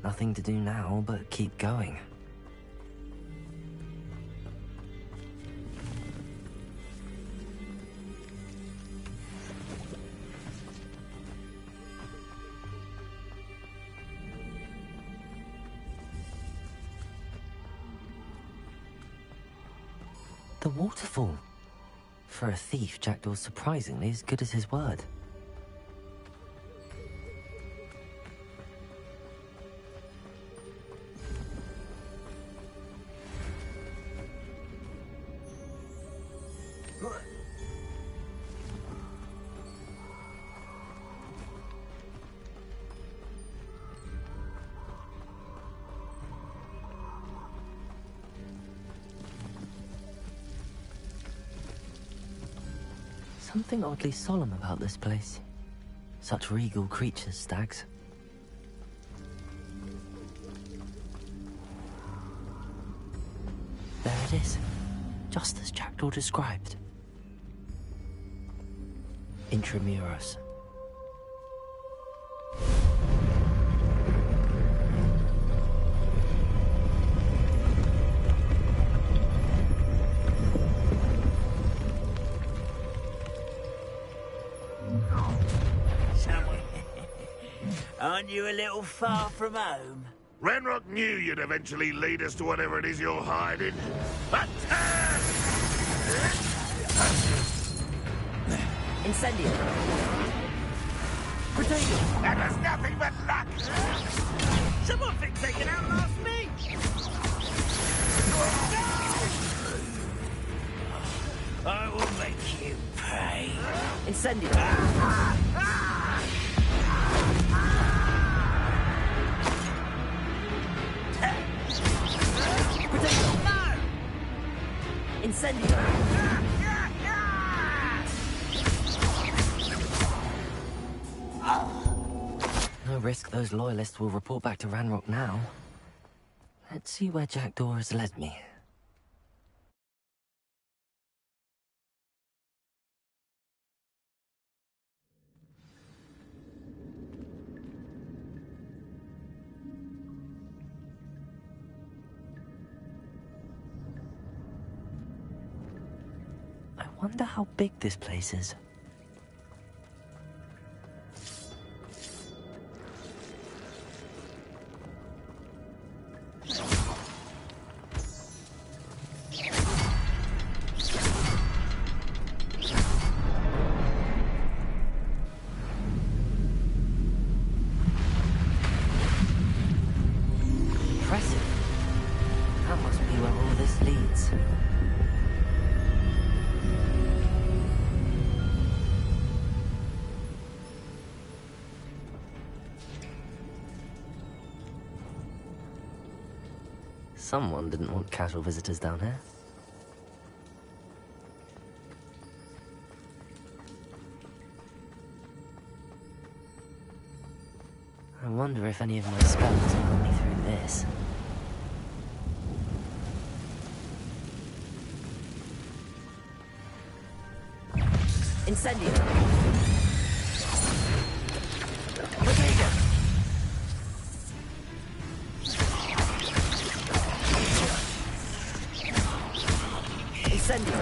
Nothing to do now but keep going. The waterfall. For a thief, Jackdaw's surprisingly as good as his word. Something oddly solemn about this place. Such regal creatures, stags. There it is, just as Jackdaw described. Intramuros. Aren't you a little far from home? Ranrock knew you'd eventually lead us to whatever it is you're hiding. Attack! Incendio. Potato! That was nothing but luck! Someone thinks they can outlast me! No! I will make you pay. Incendio. Incendio! No risk those loyalists will report back to Ranrock now. Let's see where Jackdaw has led me. I wonder how big this place is. Impressive. That must be where all this leads. Someone didn't want casual visitors down here. I wonder if any of my spells will help me through this. Incendio. Incendio.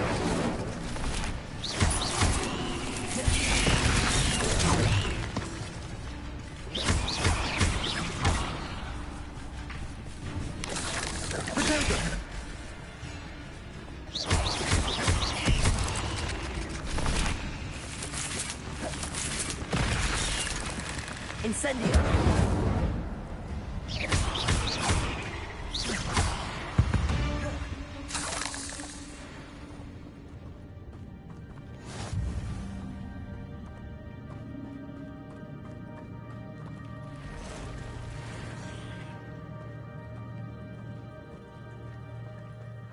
Incendio.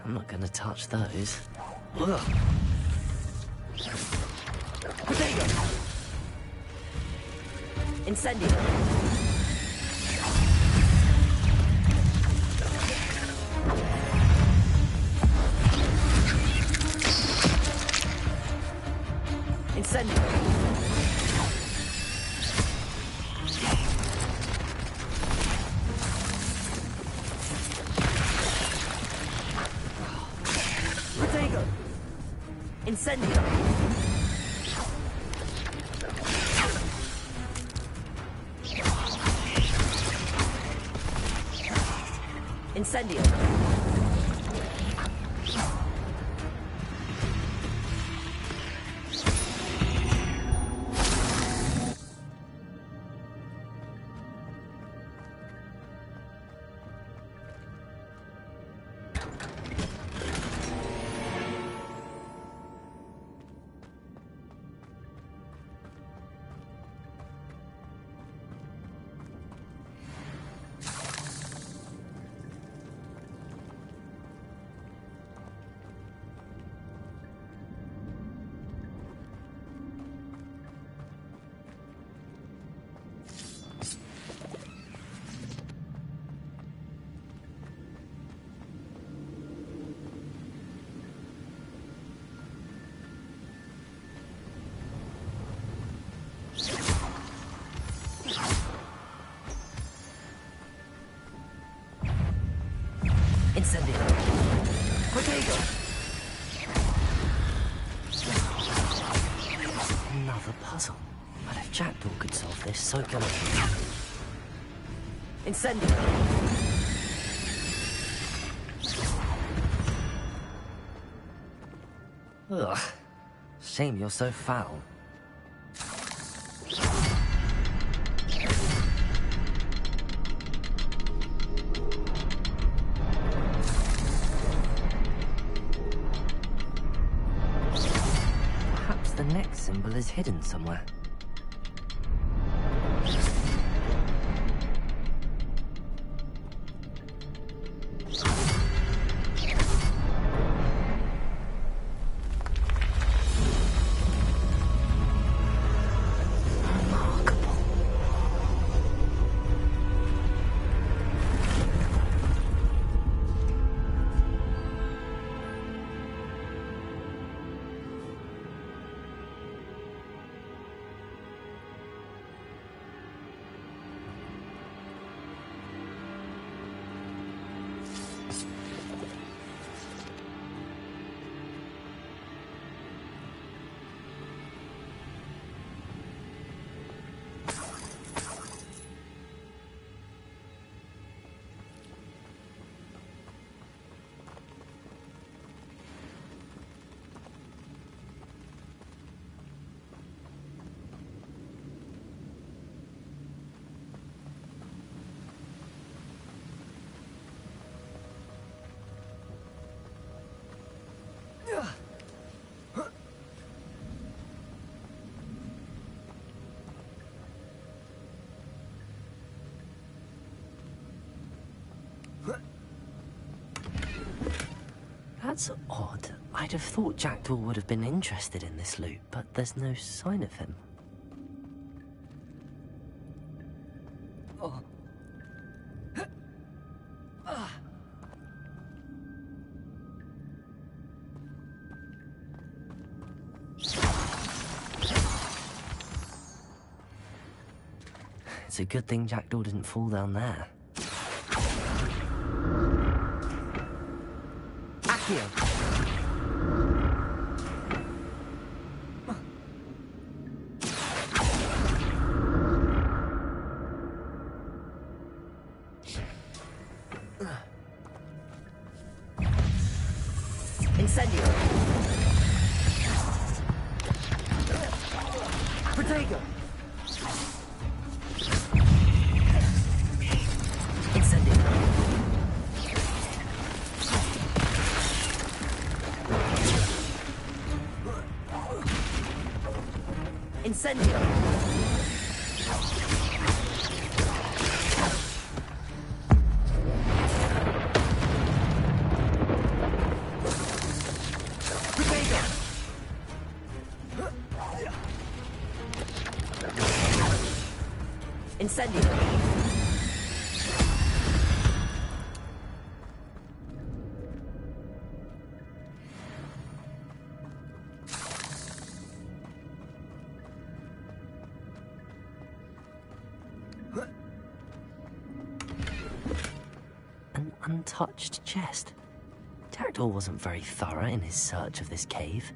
I'm not gonna touch those. Ugh. Potato. Incendio. Incendio. Incendio. Incendio. Potato. Another puzzle. But if Jackdaw could solve this, so can I. Incendio. Ugh. Shame you're so foul. Perhaps the next symbol is hidden somewhere. That's odd. I'd have thought Jackdaw would have been interested in this loot, but there's no sign of him. Oh. It's a good thing Jackdaw didn't fall down there. Accio! Incendio. Protego. Incendio. Incendio. Incendio. An untouched chest. Jackdaw wasn't very thorough in his search of this cave.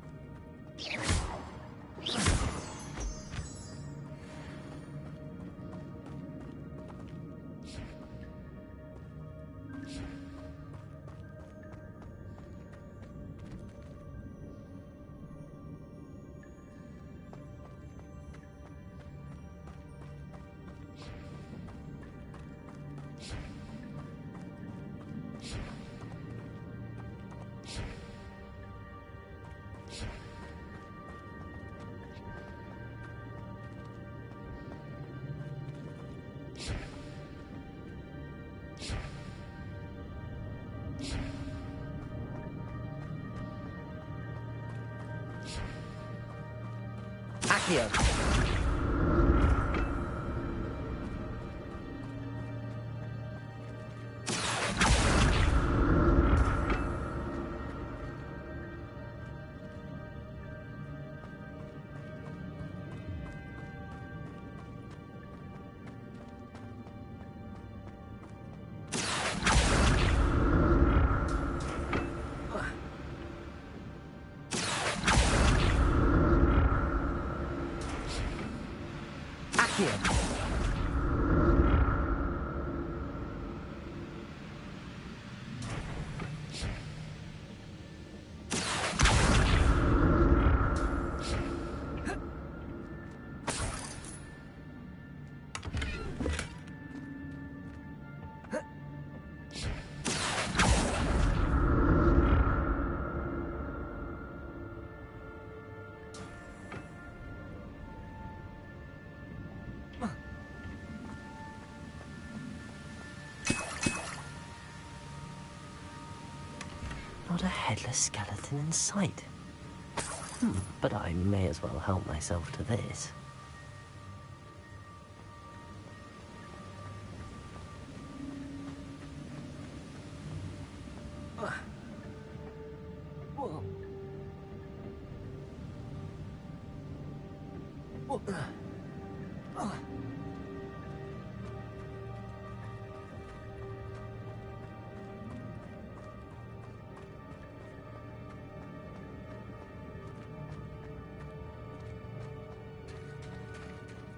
Accio. Not a headless skeleton in sight. But I may as well help myself to this.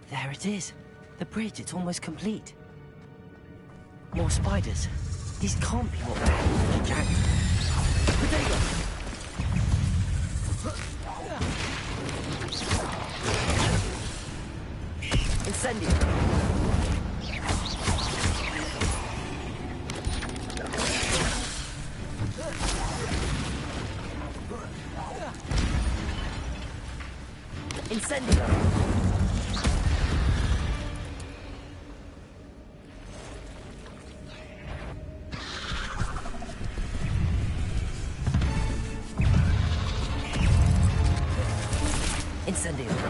There it is. The bridge, it's almost complete. More spiders. These can't be what they're Jack. Potato! Incendio! Incendio! Incendio.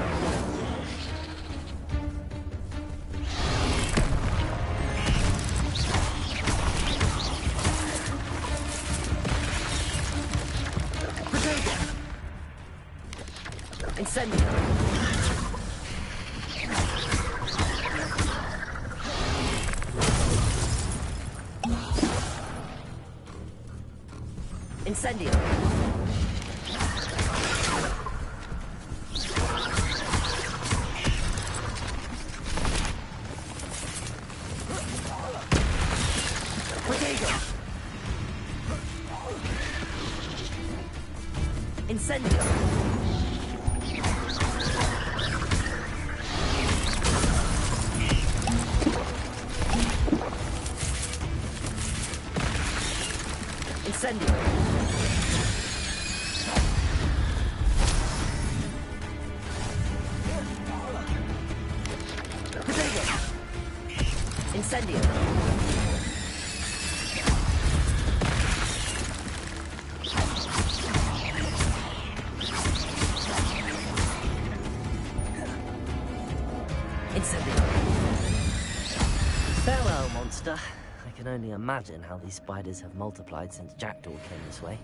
Potato. Incendio. Incendio. Incendio! Incendio! Potato! Incendio! Farewell, monster. I can only imagine how these spiders have multiplied since Jackdaw came this way.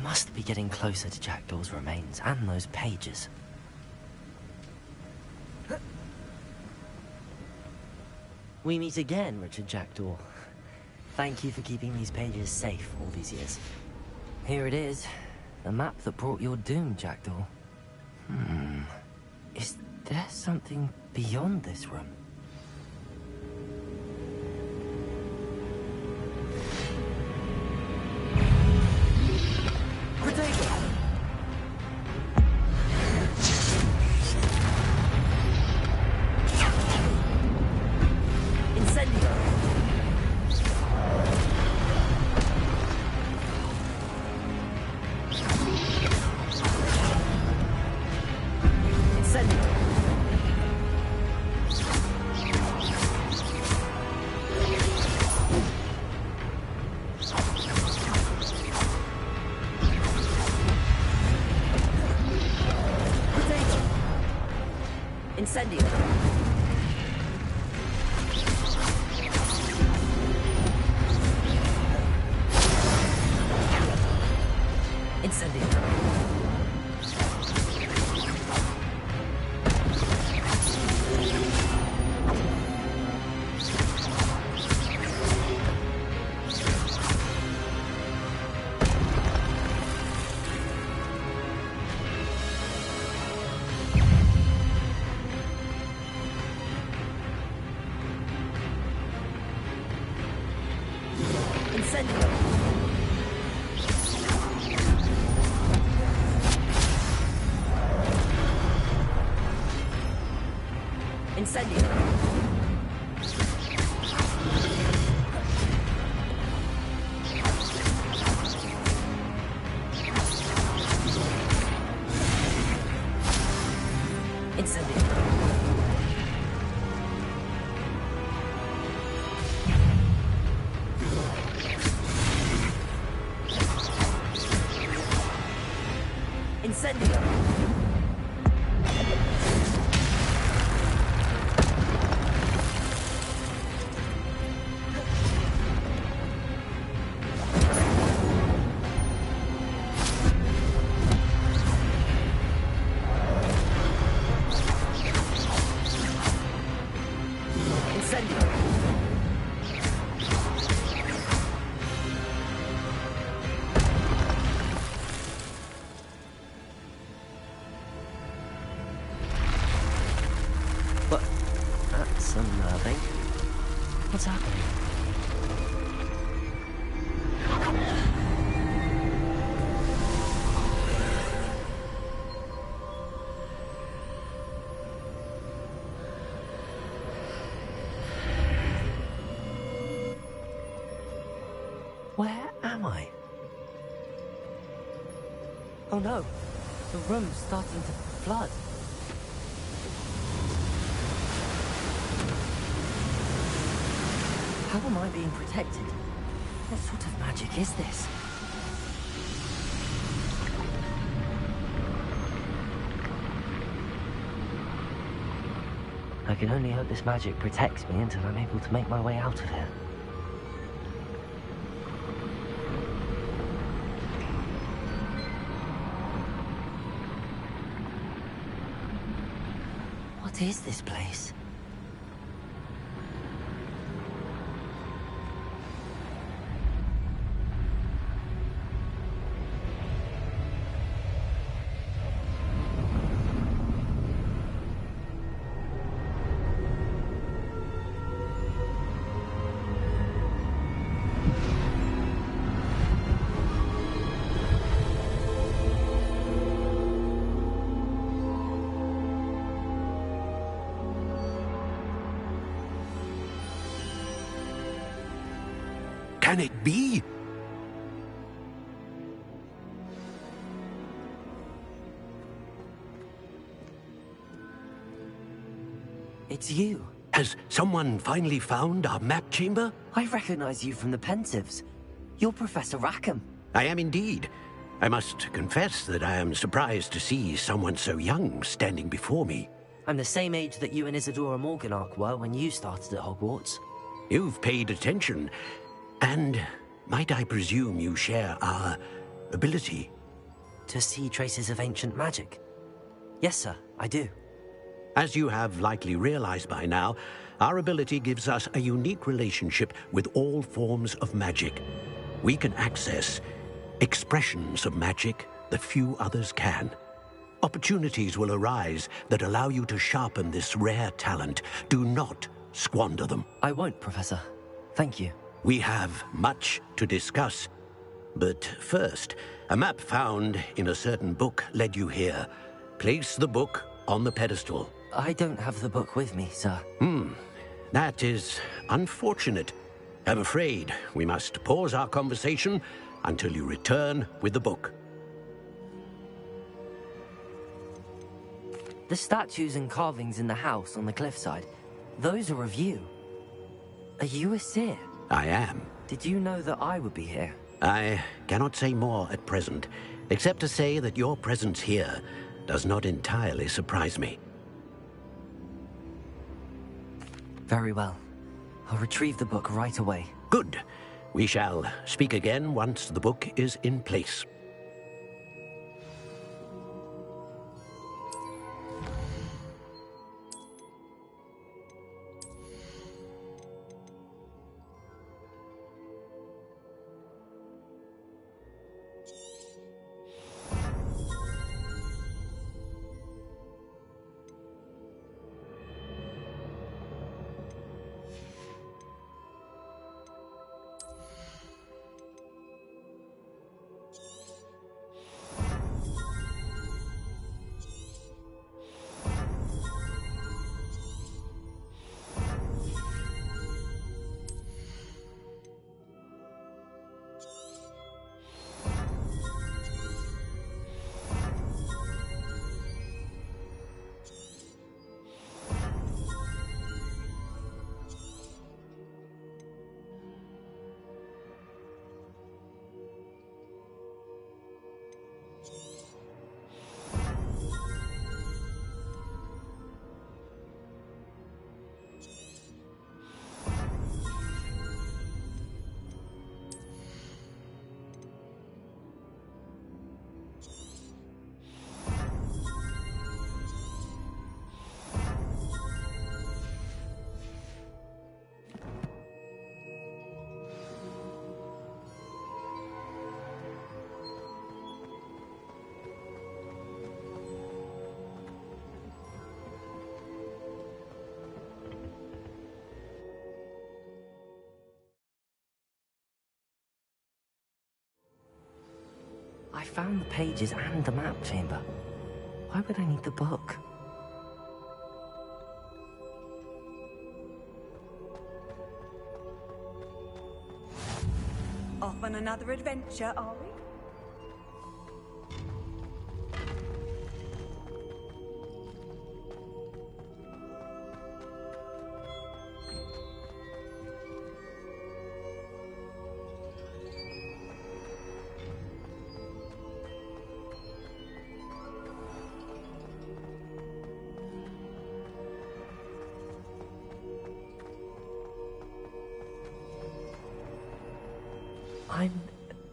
must be getting closer to Jackdaw's remains and those pages. We meet again, Richard Jackdaw. Thank you for keeping these pages safe all these years. Here it is. The map that brought your doom, Jackdaw. Is there something beyond this room? Incendio. Incendio. Incendio. Incendio. Incendio. That's unnerving. What's happening? Where am I? Oh no, the room's starting to flood. How am I being protected? What sort of magic is this? I can only hope this magic protects me until I'm able to make my way out of here. What is this place? Can it be? It's you. Has someone finally found our map chamber? I recognize you from the Pensieves. You're Professor Rackham. I am indeed. I must confess that I am surprised to see someone so young standing before me. I'm the same age that you and Isadora Morganach were when you started at Hogwarts. You've paid attention. And might I presume you share our ability to see traces of ancient magic? Yes, sir, I do. As you have likely realized by now, our ability gives us a unique relationship with all forms of magic. We can access expressions of magic that few others can. Opportunities will arise that allow you to sharpen this rare talent. Do not squander them. I won't, Professor. Thank you. We have much to discuss. But first, a map found in a certain book led you here. Place the book on the pedestal. I don't have the book with me, sir. That is unfortunate. I'm afraid we must pause our conversation until you return with the book. The statues and carvings in the house on the cliffside, those are of you. Are you a seer? I am. Did you know that I would be here? I cannot say more at present, except to say that your presence here does not entirely surprise me. Very well. I'll retrieve the book right away. Good. We shall speak again once the book is in place. I found the pages and the map chamber. Why would I need the book? Off on another adventure, are we? I'm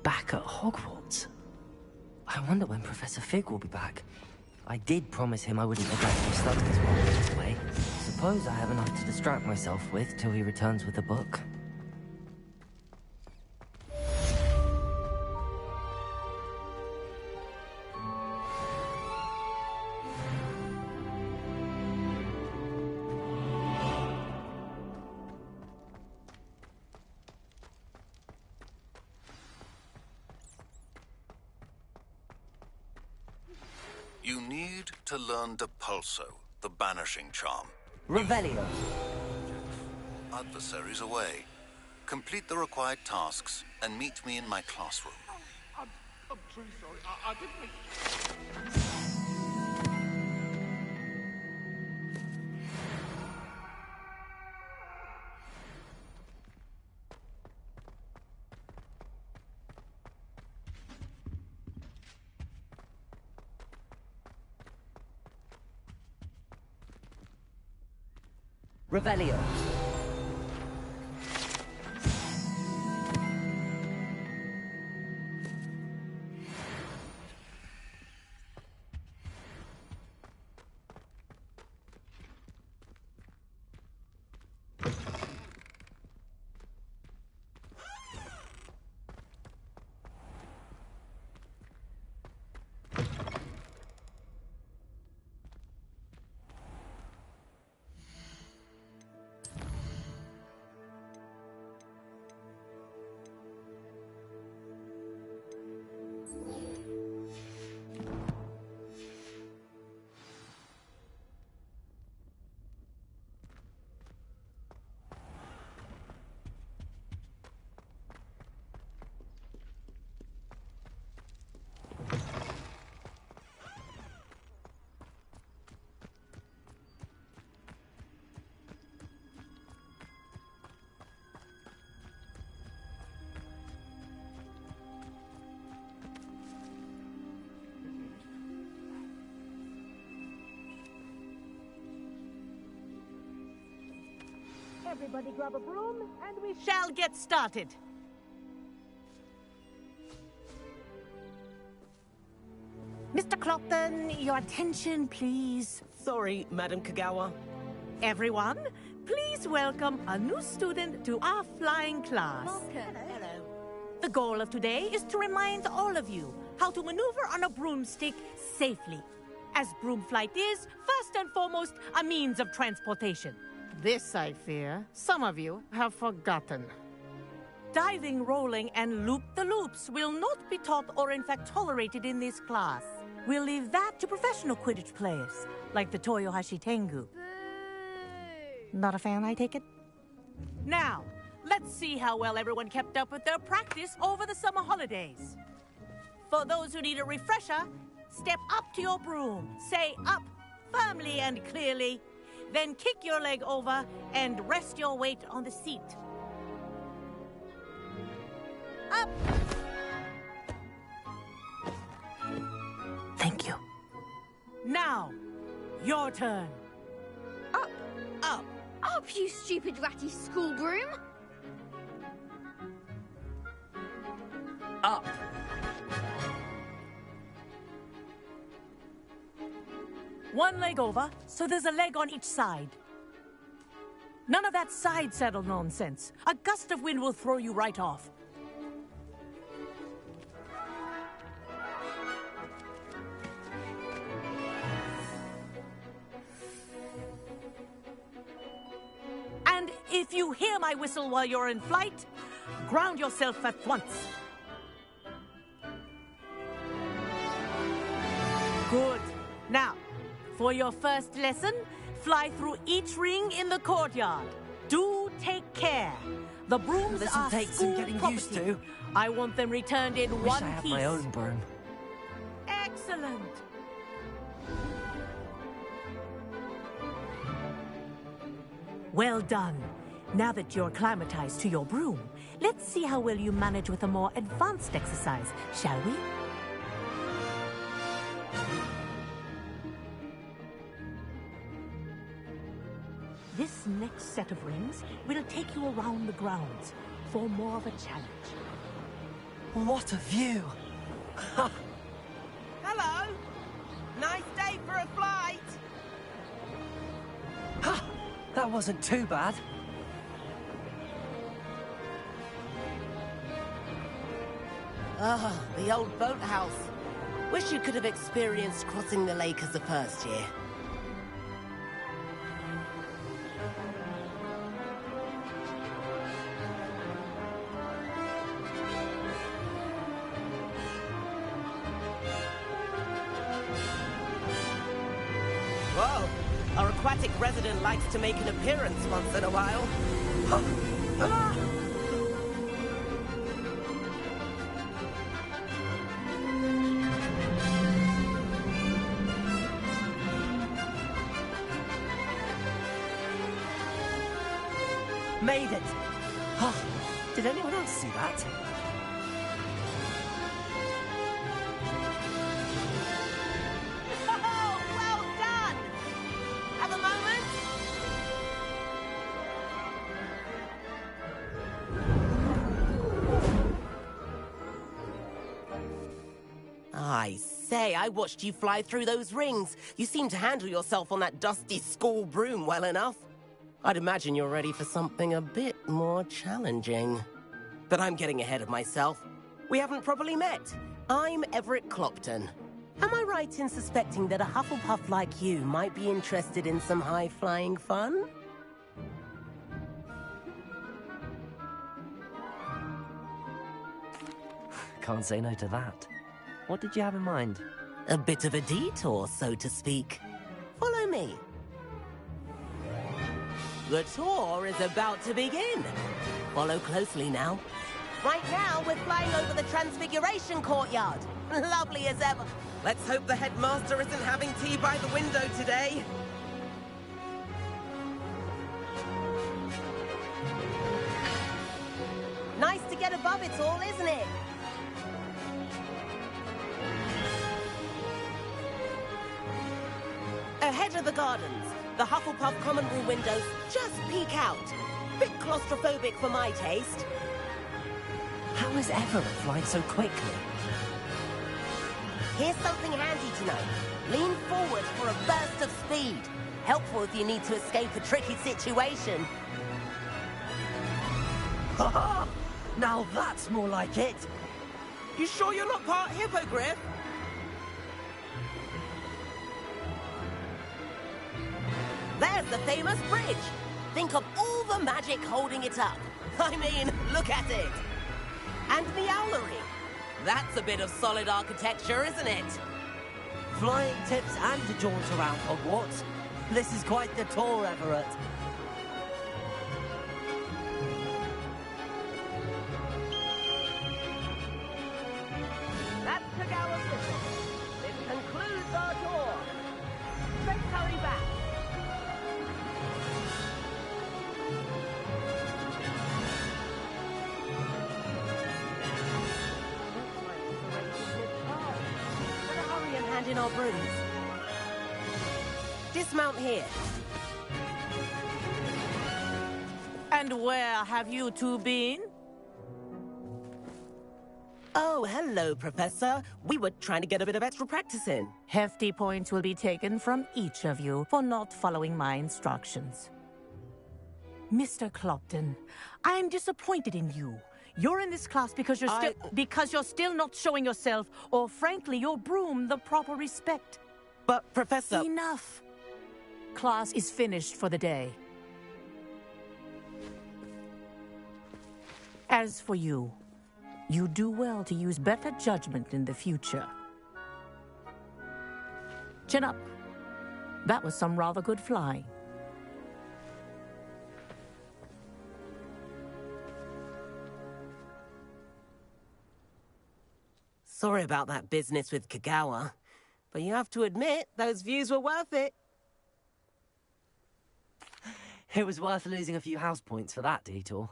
back at Hogwarts. I wonder when Professor Fig will be back. I did promise him I wouldn't neglect my studies while he was away. Suppose I have enough to distract myself with till he returns with the book. You need to learn Depulso, the banishing charm. Revelio. Adversaries away. Complete the required tasks and meet me in my classroom. I'm truly sorry. I didn't mean... Revelio. Everybody grab a broom, and we shall get started. Mr. Clopton, your attention, please. Sorry, Madam Kagawa. Everyone, please welcome a new student to our flying class. Hello. The goal of today is to remind all of you how to maneuver on a broomstick safely, as broom flight is, first and foremost, a means of transportation. This, I fear, some of you have forgotten. Diving, rolling, and loop-the-loops will not be taught or in fact tolerated in this class. We'll leave that to professional Quidditch players, like the Toyohashi Tengu. Not a fan, I take it? Now, let's see how well everyone kept up with their practice over the summer holidays. For those who need a refresher, step up to your broom, say up firmly and clearly, then kick your leg over and rest your weight on the seat. Up! Thank you. Now, your turn. Up! Up! Up, you stupid ratty school broom! Up. One leg over, so there's a leg on each side. None of that side saddle nonsense. A gust of wind will throw you right off. And if you hear my whistle while you're in flight, ground yourself at once. Good. Now, for your first lesson, fly through each ring in the courtyard. Do take care. The brooms This'll are take some school getting property. used to. I want them returned in Wish one I had piece. my own broom. Excellent. Well done. Now that you're acclimatized to your broom, let's see how well you manage with a more advanced exercise, shall we? This next set of rings will take you around the grounds for more of a challenge. What a view! Hello! Nice day for a flight! Ha! That wasn't too bad. Ah, the old boathouse. Wish you could have experienced crossing the lake as a first year. Whoa! Our aquatic resident likes to make an appearance once in a while. Made it! Oh, did anyone else see that? Oh, well done! Have a moment? I say, I watched you fly through those rings. You seem to handle yourself on that dusty school broom well enough. I'd imagine you're ready for something a bit more challenging. But I'm getting ahead of myself. We haven't properly met. I'm Everett Clopton. Am I right in suspecting that a Hufflepuff like you might be interested in some high-flying fun? Can't say no to that. What did you have in mind? A bit of a detour, so to speak. Follow me. The tour is about to begin. Follow closely now. Right now, we're flying over the Transfiguration Courtyard. Lovely as ever. Let's hope the headmaster isn't having tea by the window today. Nice to get above it all, isn't it? Ahead of the gardens, the Hufflepuff common room windows just peek out. Bit claustrophobic for my taste. How is Everett flying so quickly? Here's something handy to know. Lean forward for a burst of speed. Helpful if you need to escape a tricky situation. Now that's more like it. You sure you're not part hippogriff? There's the famous bridge. Think of all the magic holding it up. I mean, look at it. And the owlery. That's a bit of solid architecture, isn't it? Flying tips and a jaunt around Hogwarts. This is quite the tour, Everett. That's Kagawa's whistle. This concludes our tour. Let's hurry back. Better hurry and hand in our brooms. Dismount here. And where have you two been? Oh, hello, Professor. We were trying to get a bit of extra practice in. Hefty points will be taken from each of you for not following my instructions. Mr. Clopton, I'm disappointed in you. You're in this class because you're still not showing yourself, or frankly, your broom, the proper respect. But, Professor... Enough. Class is finished for the day. As for you, you do well to use better judgment in the future. Chin up. That was some rather good flying. Sorry about that business with Kagawa, but you have to admit, those views were worth it. It was worth losing a few house points for that detour.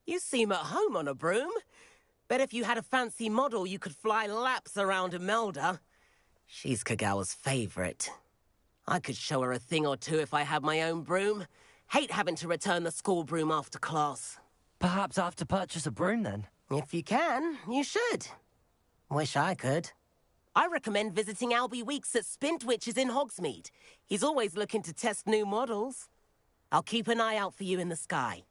You seem at home on a broom. Bet if you had a fancy model, you could fly laps around Imelda. She's Kagawa's favorite. I could show her a thing or two if I had my own broom. Hate having to return the school broom after class. Perhaps I have to purchase a broom then. If you can, you should. Wish I could. I recommend visiting Albie Weeks at Spintwitches in Hogsmeade. He's always looking to test new models. I'll keep an eye out for you in the sky.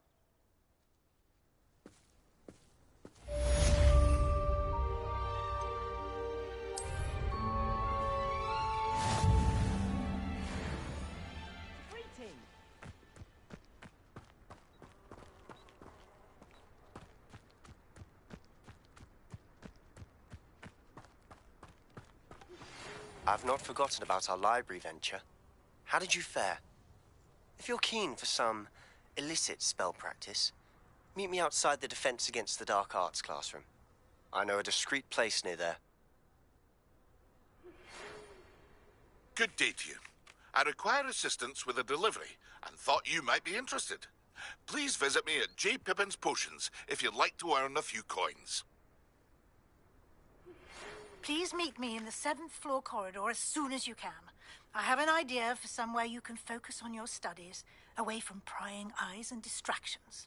I've not forgotten about our library venture. How did you fare? If you're keen for some illicit spell practice, meet me outside the Defense Against the Dark Arts classroom. I know a discreet place near there. Good day to you. I require assistance with a delivery and thought you might be interested. Please visit me at J. Pippin's Potions if you'd like to earn a few coins. Please meet me in the 7th floor corridor as soon as you can. I have an idea for somewhere you can focus on your studies, away from prying eyes and distractions.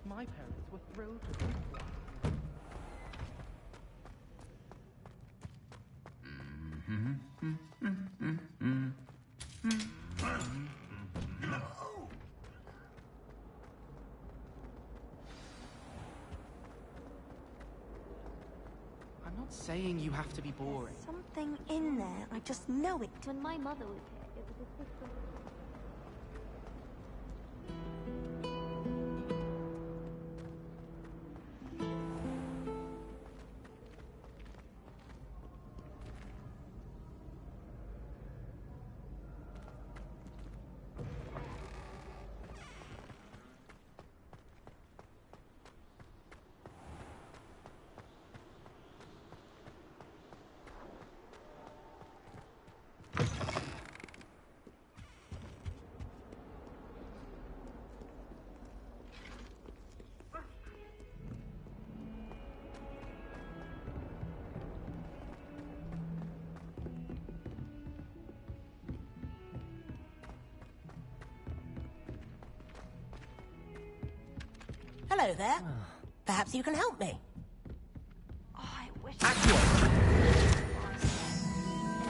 My parents were thrilled to be I'm not saying you have to be boring. There's something in there. I just know it. When my mother was here, it was a different... Hello there. Perhaps you can help me. Oh, I wish. And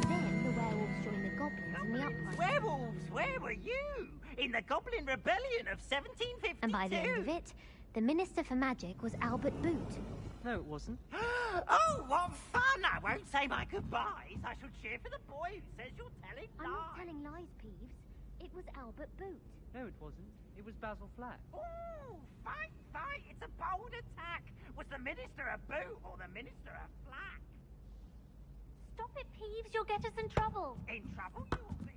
then the werewolves joined the goblins in the uprising. Werewolves, where were you? In the Goblin Rebellion of 1752. And by the end of it, the Minister for Magic was Albert Boot. No, it wasn't. Oh, what fun! I won't say my goodbyes. I shall cheer for the boy who says you're telling lies. I'm not telling lies, Peeves. It was Albert Boot. No, it wasn't. It was Basil Flack. Ooh, fight, fight! It's a bold attack. Was the Minister a boot or the Minister a flack? Stop it, Peeves. You'll get us in trouble. In trouble you'll be.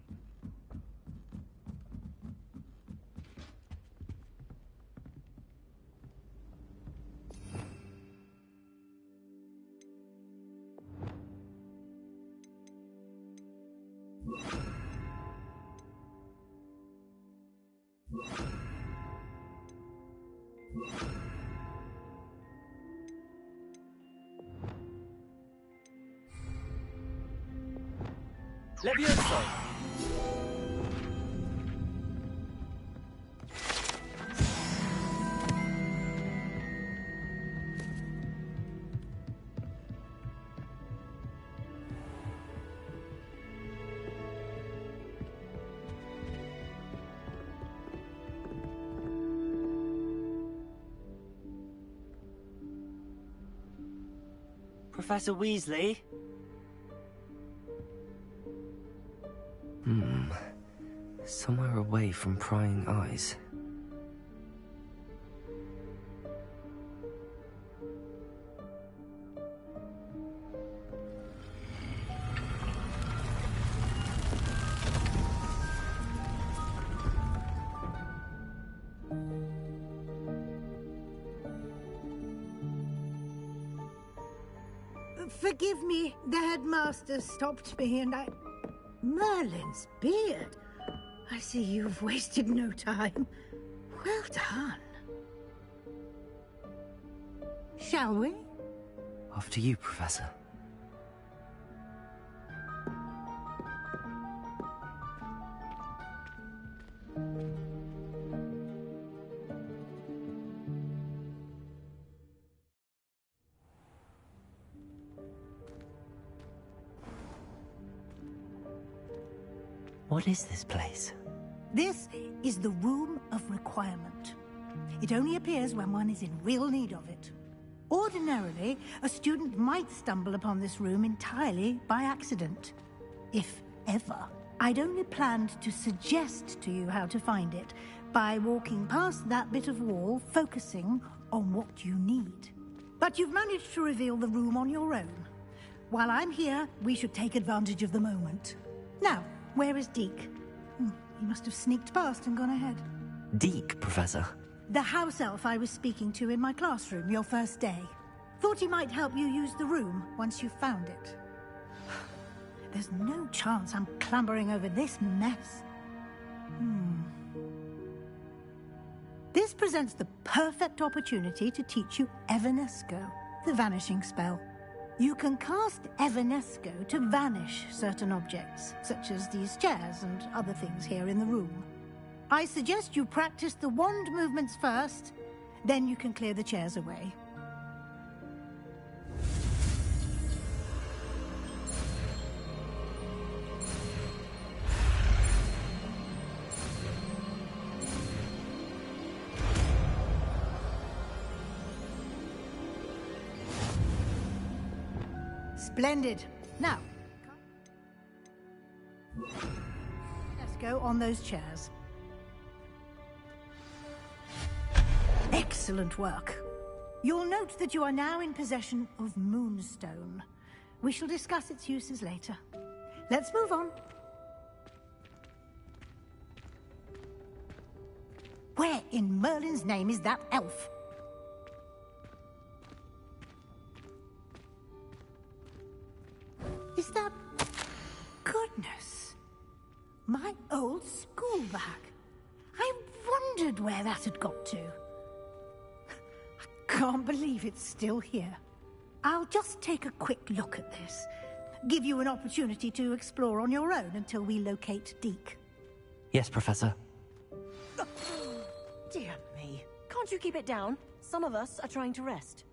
Levioso! Professor Weasley? Somewhere away from prying eyes. Forgive me, the headmaster stopped me and I... Merlin's beard. I see you've wasted no time. Well done. Shall we? After you, Professor. What is this place? This is the Room of Requirement. It only appears when one is in real need of it. Ordinarily, a student might stumble upon this room entirely by accident. If ever. I'd only planned to suggest to you how to find it by walking past that bit of wall, focusing on what you need. But you've managed to reveal the room on your own. While I'm here, we should take advantage of the moment. Now, where is Deke? He must have sneaked past and gone ahead. Deke, Professor. The house elf I was speaking to in my classroom your first day. Thought he might help you use the room once you found it. There's no chance I'm clambering over this mess. This presents the perfect opportunity to teach you Evanesco, the vanishing spell. You can cast Evanesco to vanish certain objects, such as these chairs and other things here in the room. I suggest you practice the wand movements first, then you can clear the chairs away. Splendid. Now, let's go on those chairs. Excellent work. You'll note that you are now in possession of Moonstone. We shall discuss its uses later. Let's move on. Where in Merlin's name is that elf? Is that... Goodness. My old school bag. I wondered where that had got to. I can't believe it's still here. I'll just take a quick look at this. Give you an opportunity to explore on your own until we locate Deke. Yes, Professor. Dear me. Can't you keep it down? Some of us are trying to rest.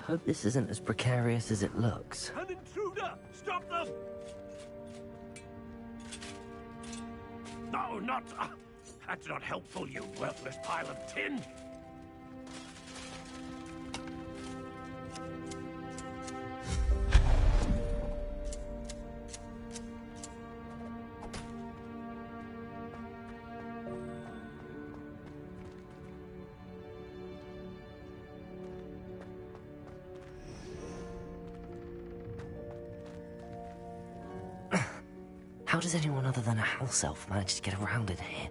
Hope this isn't as precarious as it looks. An intruder! Stop them! No, not... that's not helpful, you worthless pile of tin! How does anyone other than a house elf manage to get around in here?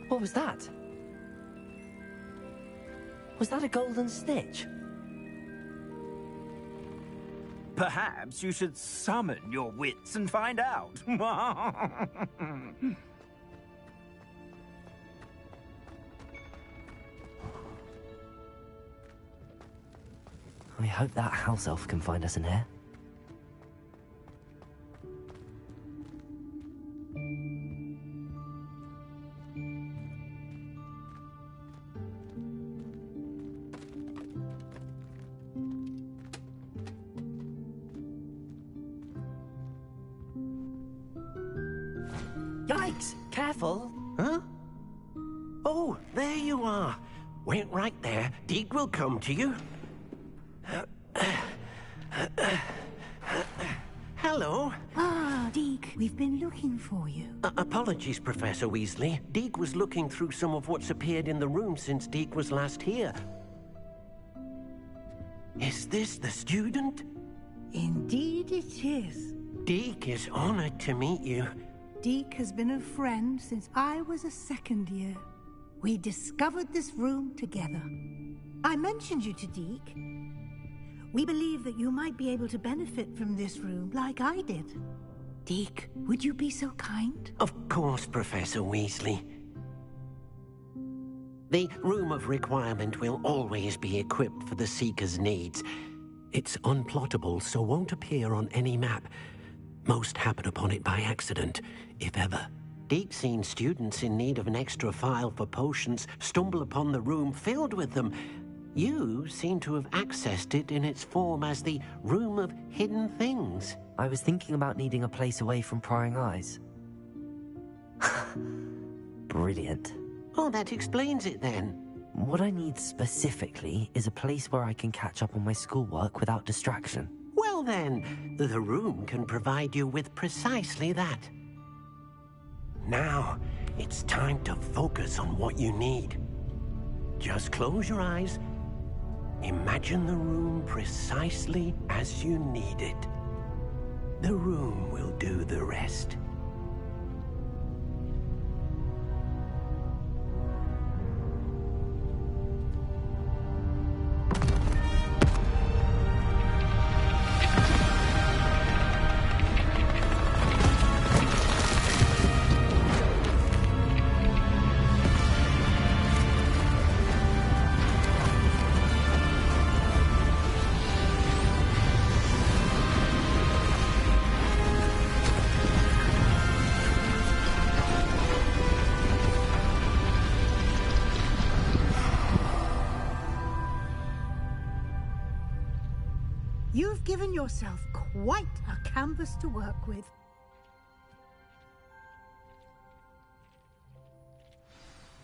What was that? Was that a golden snitch? Perhaps you should summon your wits and find out. I hope that house elf can find us in here. Yikes! Careful! Huh? Oh, there you are. Wait right there. Deke will come to you. Hello. Ah, Deke, we've been looking for you. Apologies, Professor Weasley. Deke was looking through some of what's appeared in the room since Deke was last here. Is this the student? Indeed it is. Deke is honored to meet you. Deke has been a friend since I was a second year. We discovered this room together. I mentioned you to Deke. We believe that you might be able to benefit from this room like I did. Deke, would you be so kind? Of course, Professor Weasley. The Room of Requirement will always be equipped for the Seeker's needs. It's unplottable, so won't appear on any map. Most happen upon it by accident, if ever. Deke's seen students in need of an extra file for potions stumble upon the room filled with them. You seem to have accessed it in its form as the Room of Hidden Things. I was thinking about needing a place away from prying eyes. Brilliant. Oh, that explains it then. What I need specifically is a place where I can catch up on my schoolwork without distraction. Well then, the room can provide you with precisely that. Now, it's time to focus on what you need. Just close your eyes. Imagine the room precisely as you need it. The room will do the rest. You've given yourself quite a canvas to work with.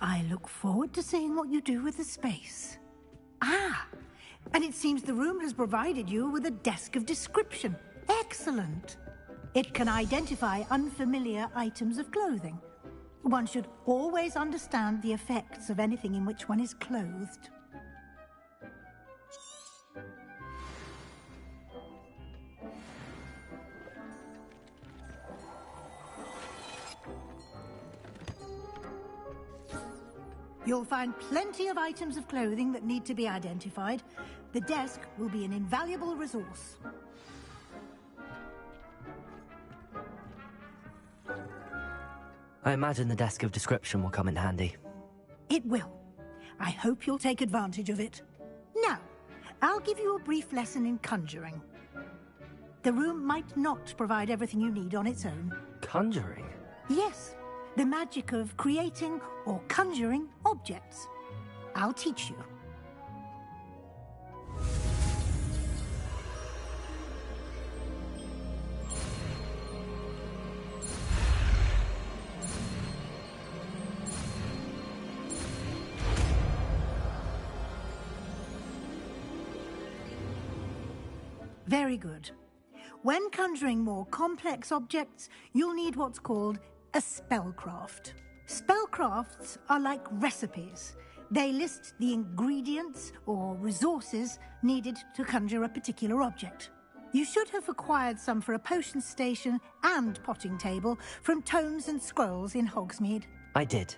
I look forward to seeing what you do with the space. Ah, and it seems the room has provided you with a desk of description. Excellent. It can identify unfamiliar items of clothing. One should always understand the effects of anything in which one is clothed. You'll find plenty of items of clothing that need to be identified. The desk will be an invaluable resource. I imagine the desk of description will come in handy. It will. I hope you'll take advantage of it. Now, I'll give you a brief lesson in conjuring. The room might not provide everything you need on its own. Conjuring? Yes, the magic of creating or conjuring objects. I'll teach you. Very good. When conjuring more complex objects, you'll need what's called a spellcraft. Spellcrafts are like recipes. They list the ingredients or resources needed to conjure a particular object. You should have acquired some for a potion station and potting table from tomes and scrolls in Hogsmeade. I did.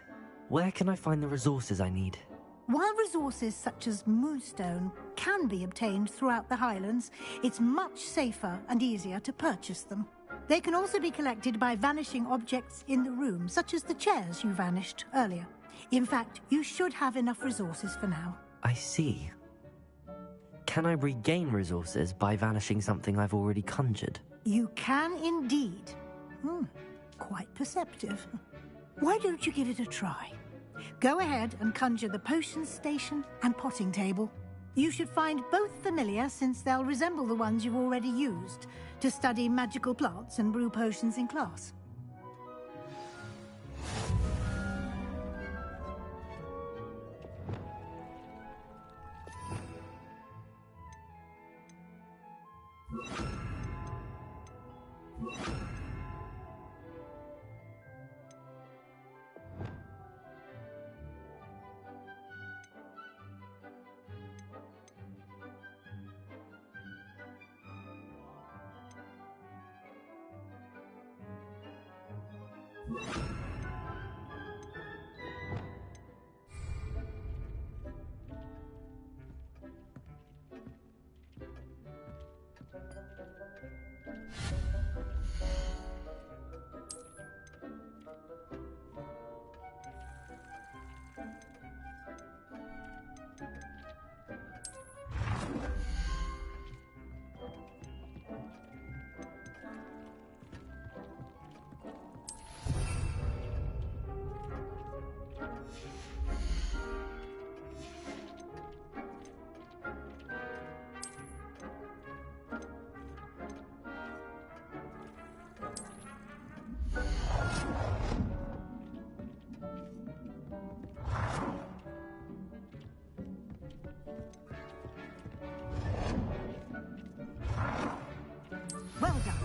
Where can I find the resources I need? While resources such as moonstone can be obtained throughout the Highlands, it's much safer and easier to purchase them. They can also be collected by vanishing objects in the room, such as the chairs you vanished earlier. In fact, you should have enough resources for now. I see. Can I regain resources by vanishing something I've already conjured? You can indeed. Quite perceptive. Why don't you give it a try? Go ahead and conjure the potion station and potting table. You should find both familiar, since they'll resemble the ones you've already used to study magical plants and brew potions in class. Well done.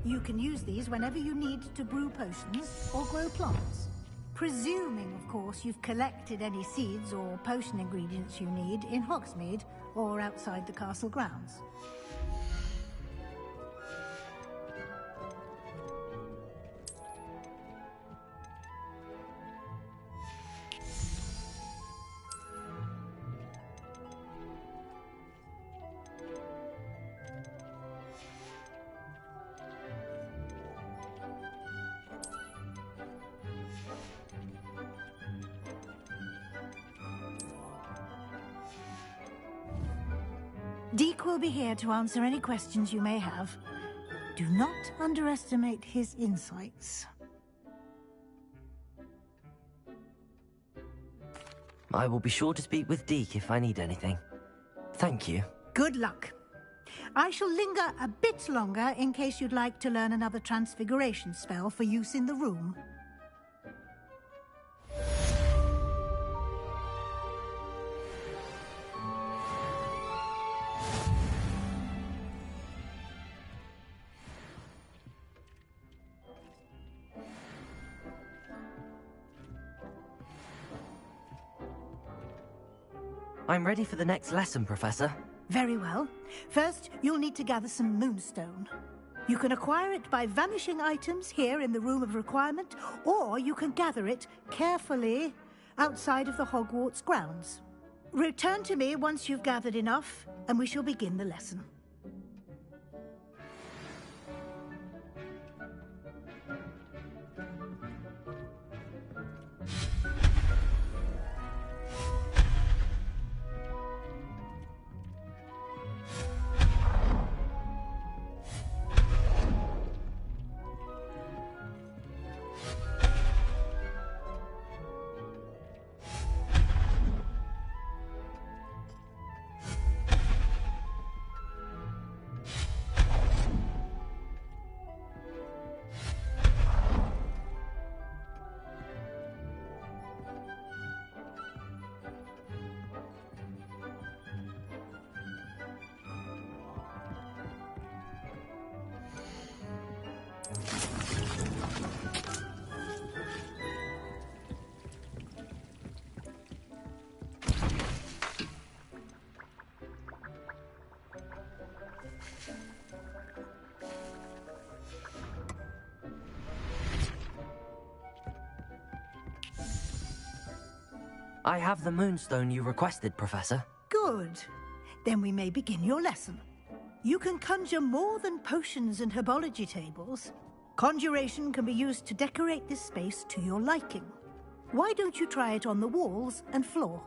You can use these whenever you need to brew potions or grow plants. Presuming, of course, you've collected any seeds or potion ingredients you need in Hogsmeade or outside the castle grounds. Deke will be here to answer any questions you may have. Do not underestimate his insights. I will be sure to speak with Deke if I need anything. Thank you. Good luck. I shall linger a bit longer in case you'd like to learn another transfiguration spell for use in the room. I'm ready for the next lesson, Professor. Very well. First, you'll need to gather some moonstone. You can acquire it by vanishing items here in the Room of Requirement, or you can gather it carefully outside of the Hogwarts grounds. Return to me once you've gathered enough, and we shall begin the lesson. I have the moonstone you requested, Professor. Good. Then we may begin your lesson. You can conjure more than potions and herbology tables. Conjuration can be used to decorate this space to your liking. Why don't you try it on the walls and floor?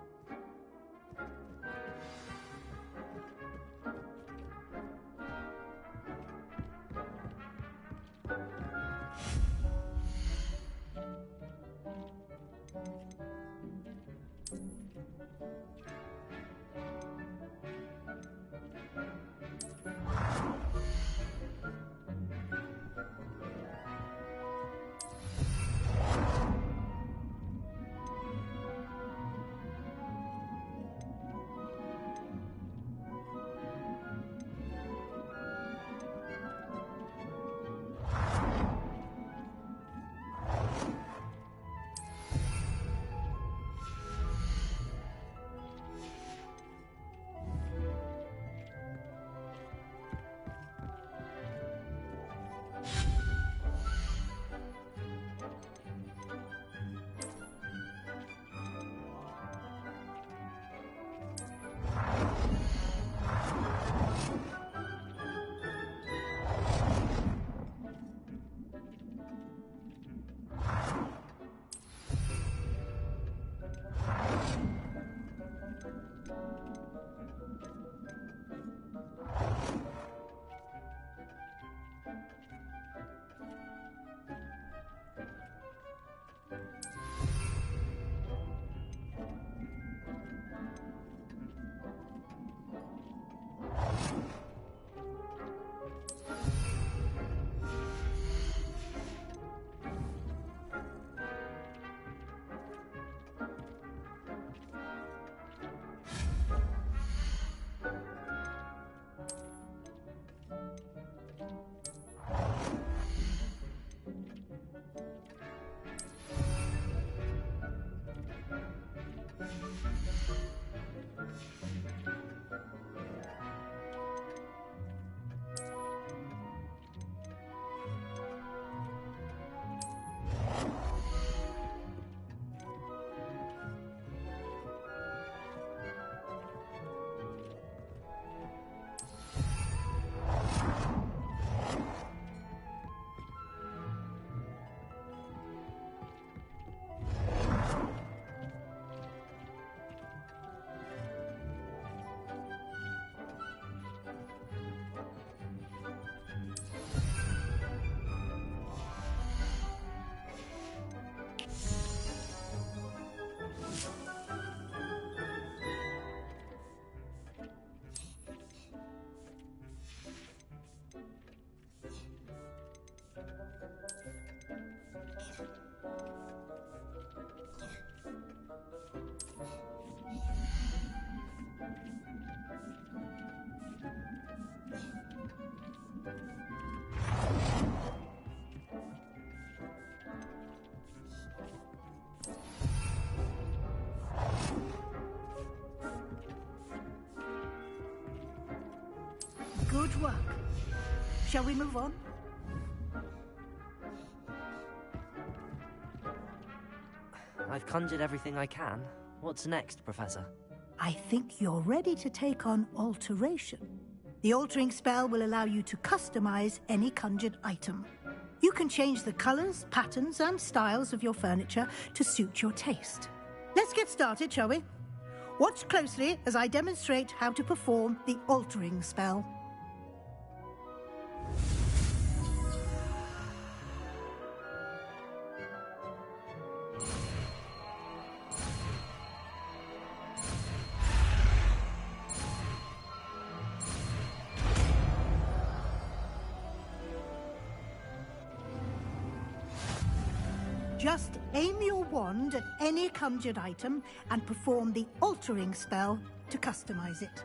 Good work. Shall we move on? I've conjured everything I can. What's next, Professor? I think you're ready to take on alteration. The altering spell will allow you to customize any conjured item. You can change the colors, patterns, and styles of your furniture to suit your taste. Let's get started, shall we? Watch closely as I demonstrate how to perform the altering spell. Just aim your wand at any conjured item and perform the altering spell to customize it.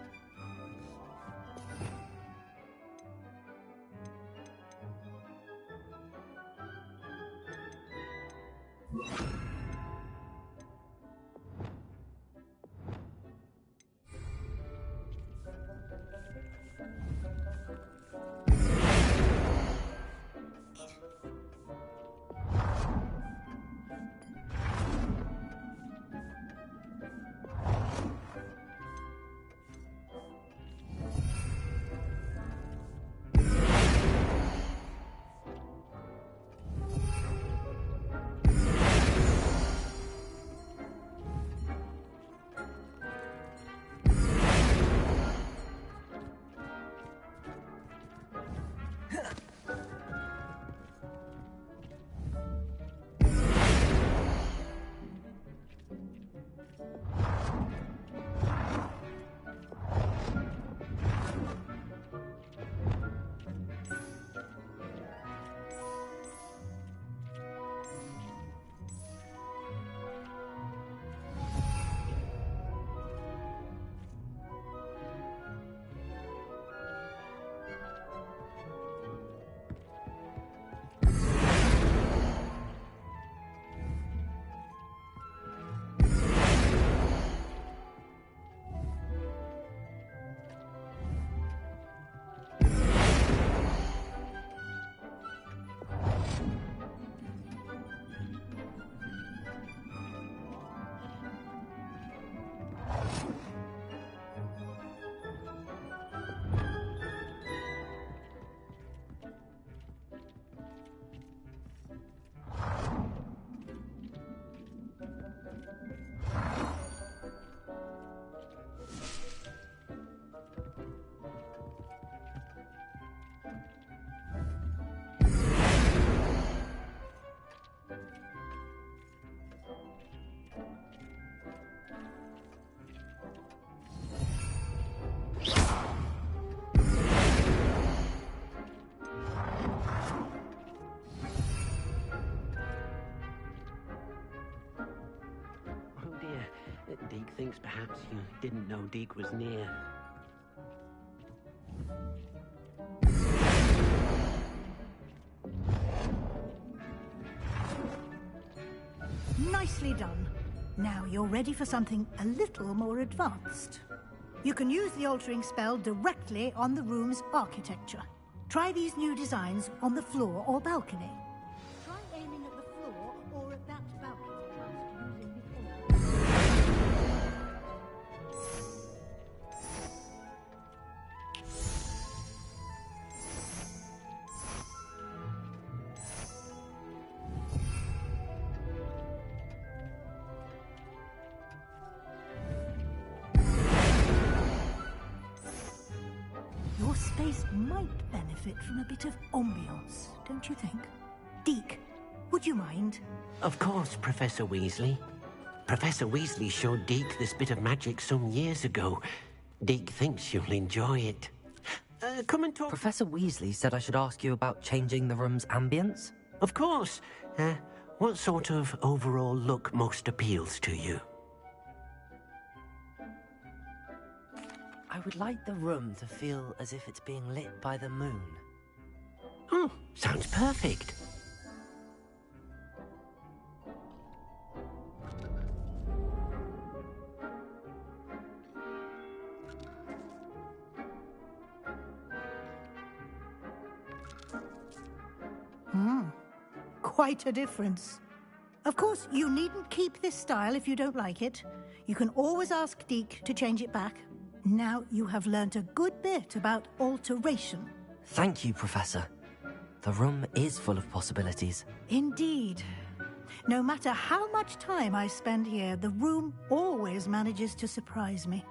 Deke thinks perhaps you didn't know Deke was near. Nicely done. Now you're ready for something a little more advanced. You can use the altering spell directly on the room's architecture. Try these new designs on the floor or balcony. Try aiming at the floor or at that balcony cast using the Your space might benefit from a bit of ambiance, don't you think? Deke, would you mind? Of course, Professor Weasley. Professor Weasley showed Deke this bit of magic some years ago. Deke thinks you'll enjoy it. Come and talk. Professor Weasley said I should ask you about changing the room's ambience? Of course. What sort of overall look most appeals to you? I would like the room to feel as if it's being lit by the moon. Oh, sounds perfect. Quite a difference. Of course, you needn't keep this style if you don't like it. You can always ask Deke to change it back. Now you have learnt a good bit about alteration. Thank you, Professor. The room is full of possibilities. Indeed. No matter how much time I spend here, the room always manages to surprise me.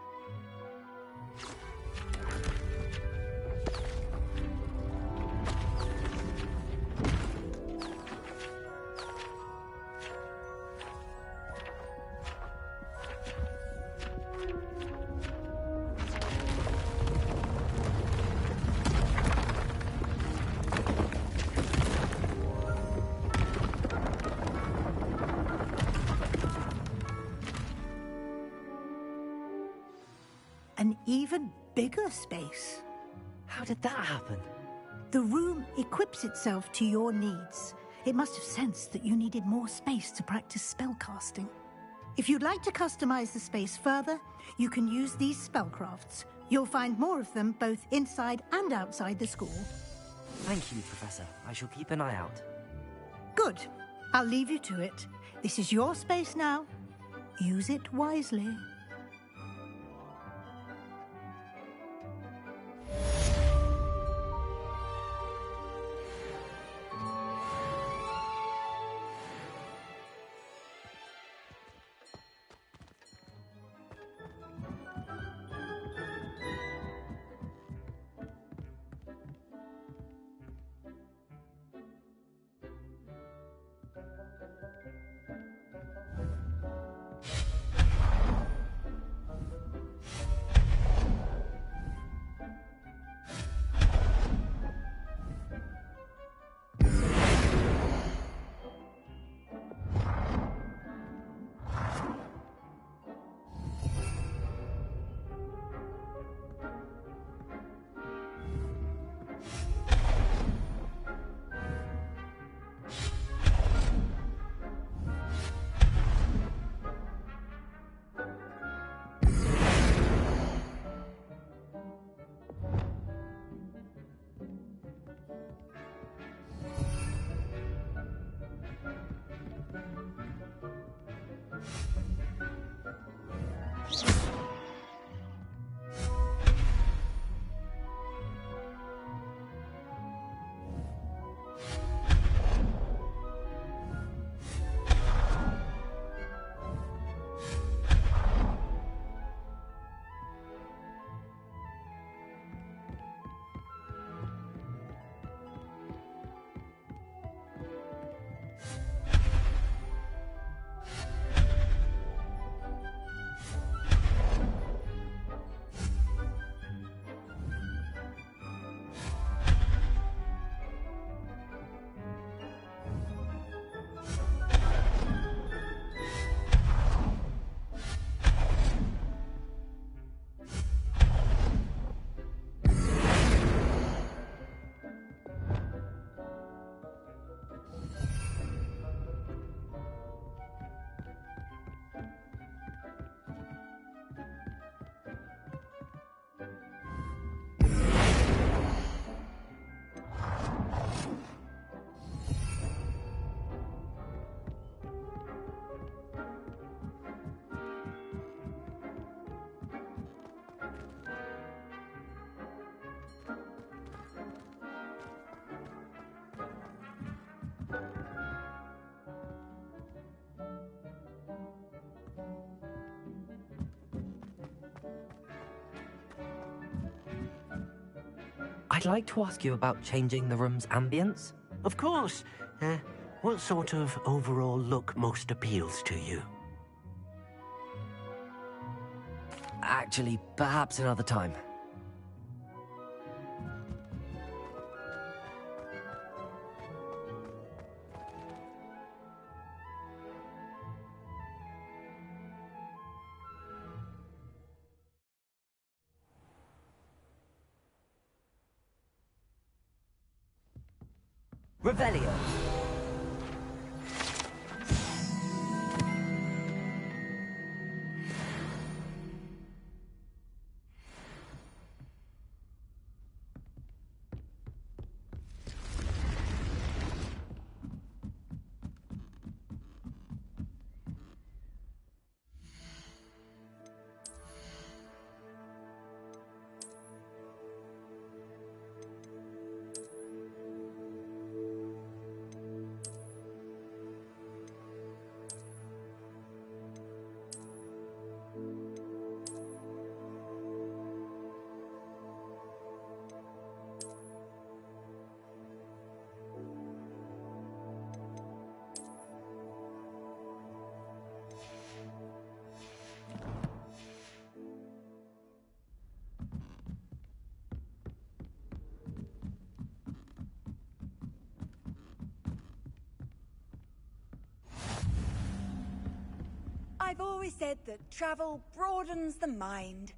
An even bigger space. How did that happen? The room equips itself to your needs. It must have sensed that you needed more space to practice spellcasting. If you'd like to customize the space further, you can use these spellcrafts. You'll find more of them both inside and outside the school. Thank you, Professor. I shall keep an eye out. Good. I'll leave you to it. This is your space now. Use it wisely. I'd like to ask you about changing the room's ambience. Of course. What sort of overall look most appeals to you? Actually, perhaps another time. Revelio. always said that travel broadens the mind.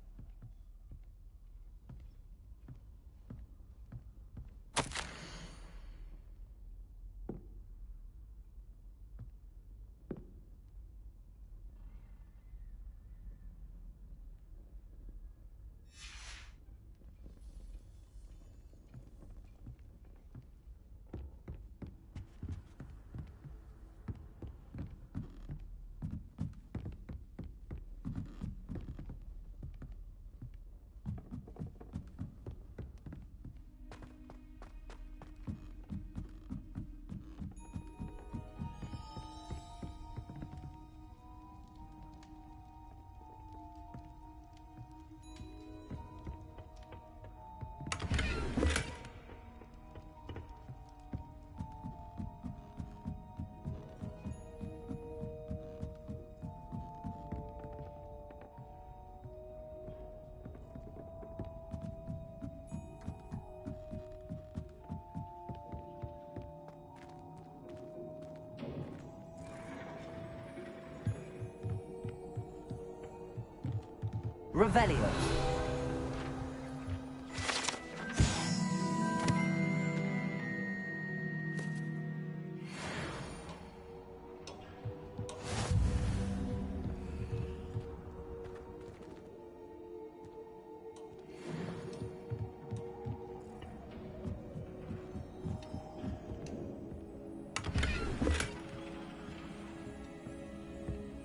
Revelio.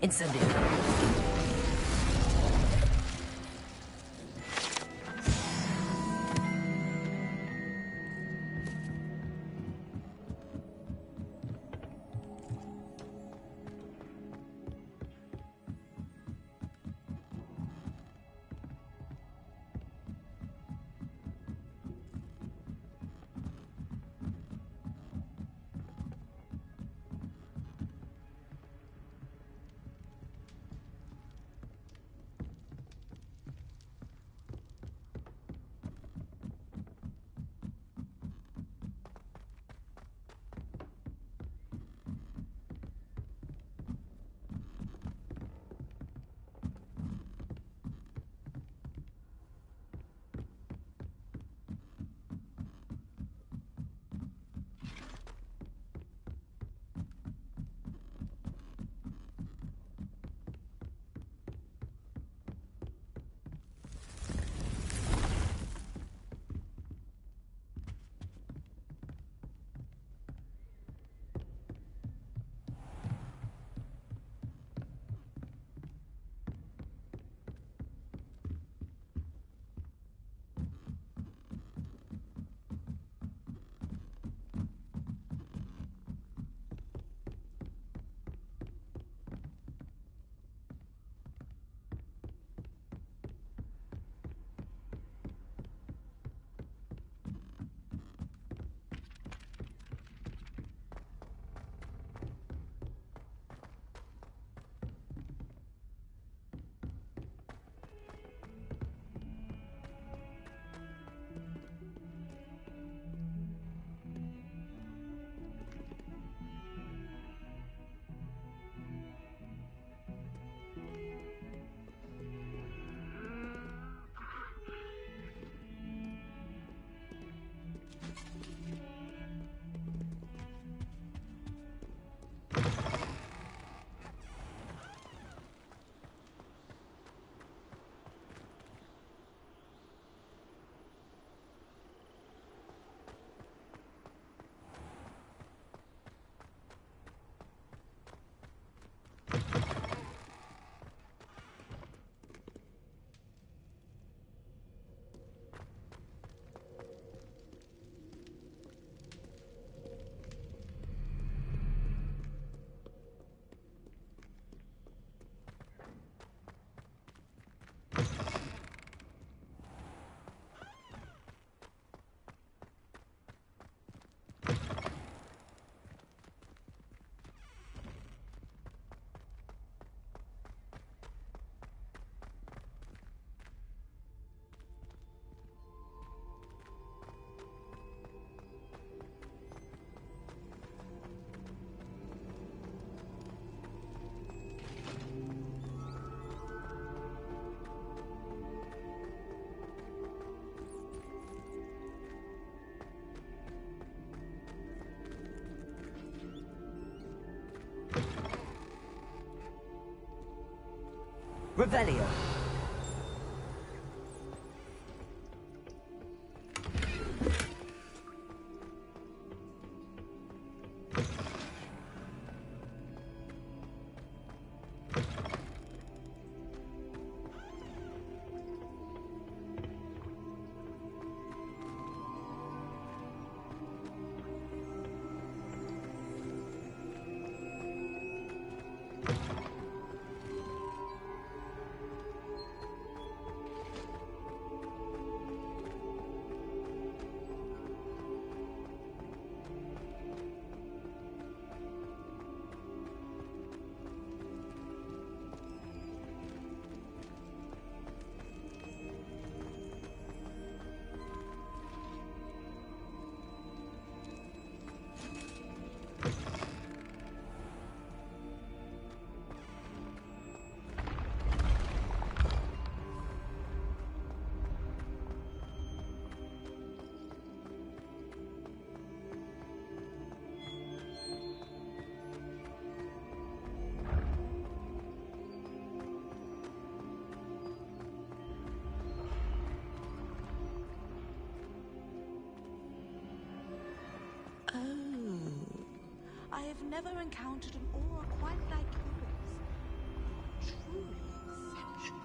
Incendio. Revelio. I have never encountered an aura quite like yours. Truly exceptional.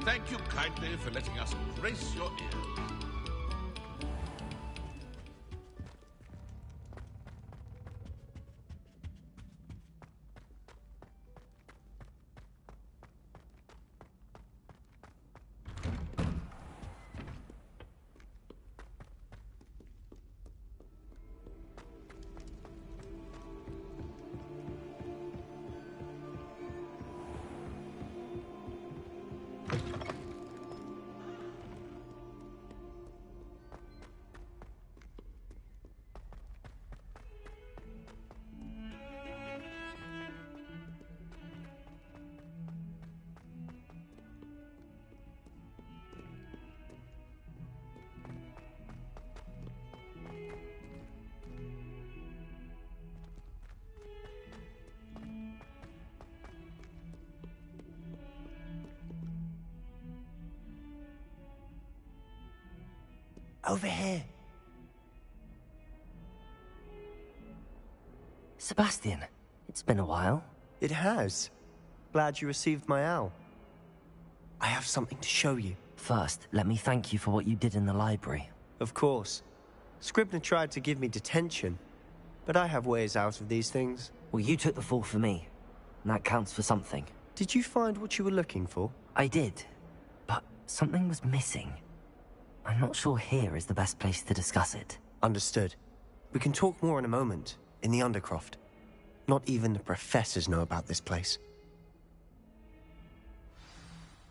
Thank you kindly for letting us grace your ears. Over here. Sebastian, it's been a while. It has. Glad you received my owl. I have something to show you. First, let me thank you for what you did in the library. Of course. Scribner tried to give me detention, but I have ways out of these things. Well, you took the fall for me, and that counts for something. Did you find what you were looking for? I did, but something was missing. I'm not sure here is the best place to discuss it. Understood. We can talk more in a moment, in the Undercroft. Not even the professors know about this place.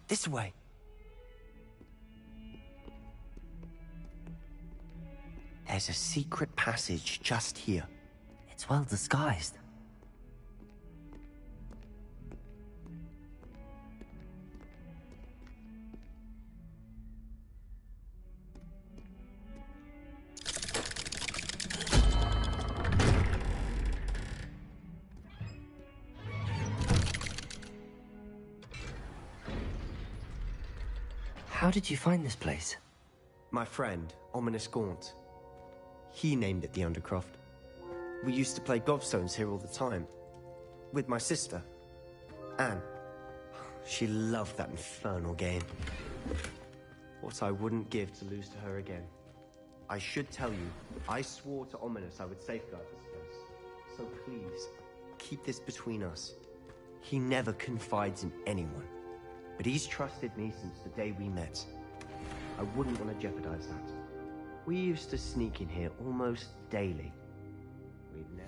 This way. There's a secret passage just here. It's well disguised. How did you find this place? My friend, Ominous Gaunt. He named it the Undercroft. We used to play gobstones here all the time. With my sister, Anne. She loved that infernal game. What I wouldn't give to lose to her again. I should tell you, I swore to Ominous I would safeguard this place. So please, keep this between us. He never confides in anyone. But he's trusted me since the day we met. I wouldn't want to jeopardize that. We used to sneak in here almost daily. We'd never...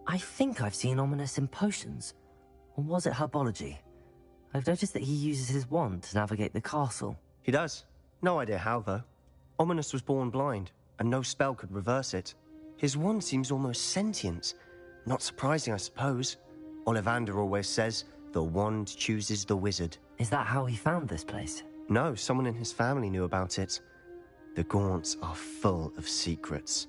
I think I've seen Ominous in potions. Or was it herbology? I've noticed that he uses his wand to navigate the castle. He does. No idea how, though. Ominous was born blind, and no spell could reverse it. His wand seems almost sentient. Not surprising, I suppose. Ollivander always says, the wand chooses the wizard. Is that how he found this place? No, someone in his family knew about it. The Gaunts are full of secrets.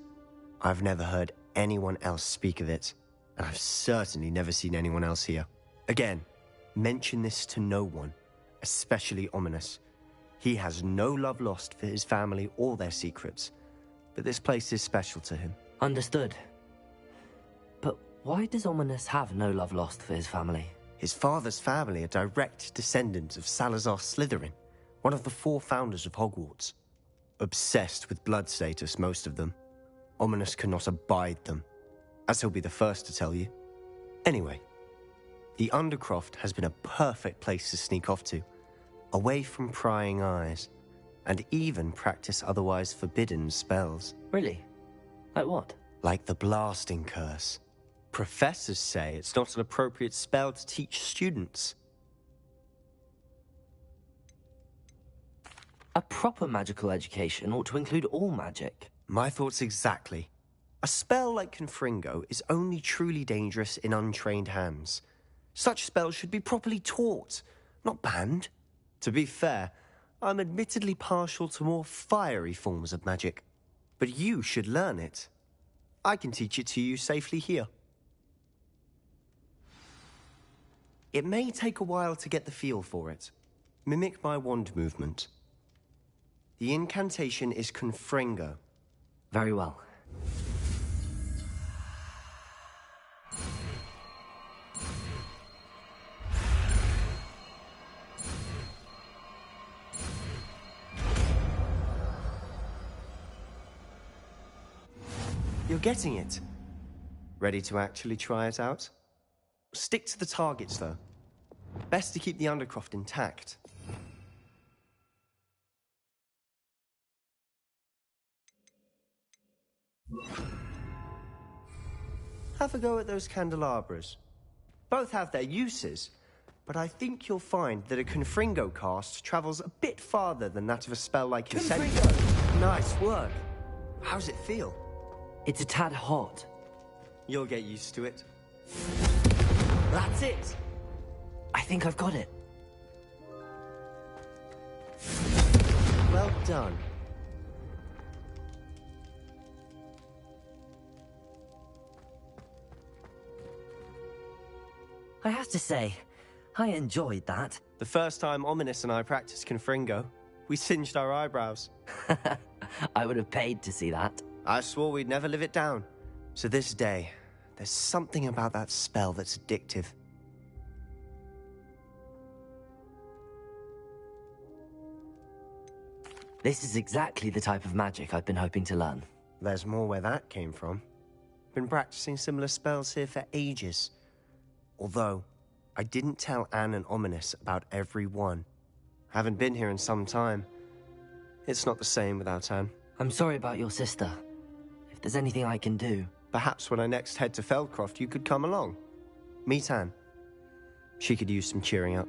I've never heard anyone else speak of it, and I've certainly never seen anyone else here. Again, mention this to no one, especially Ominous. He has no love lost for his family or their secrets, but this place is special to him. Understood. But why does Ominous have no love lost for his family? His father's family are direct descendants of Salazar Slytherin, one of the 4 founders of Hogwarts. Obsessed with blood status, most of them. Ominous cannot abide them, as he'll be the first to tell you. Anyway, the Undercroft has been a perfect place to sneak off to, away from prying eyes, and even practice otherwise forbidden spells. Really? Like what? Like the blasting curse. Professors say it's not an appropriate spell to teach students. A proper magical education ought to include all magic. My thoughts exactly. A spell like Confringo is only truly dangerous in untrained hands. Such spells should be properly taught, not banned. To be fair, I'm admittedly partial to more fiery forms of magic. But you should learn it. I can teach it to you safely here. It may take a while to get the feel for it. Mimic my wand movement. The incantation is Confringo. Very well. You're getting it. Ready to actually try it out? Stick to the targets, though. Best to keep the Undercroft intact. Have a go at those candelabras. Both have their uses, but I think you'll find that a Confringo cast travels a bit farther than that of a spell like Incendio. Nice work. How's it feel? It's a tad hot. You'll get used to it. That's it! I think I've got it. Well done. I have to say, I enjoyed that. The first time Ominous and I practiced Confringo, We singed our eyebrows. I would have paid to see that. I swore we'd never live it down. So this day, there's something about that spell that's addictive. This is exactly the type of magic I've been hoping to learn. There's more where that came from. Been practicing similar spells here for ages. Although, I didn't tell Anne and Ominous about every one. Haven't been here in some time. It's not the same without Anne. I'm sorry about your sister. If there's anything I can do... Perhaps when I next head to Feldcroft, you could come along. Meet Anne. She could use some cheering up.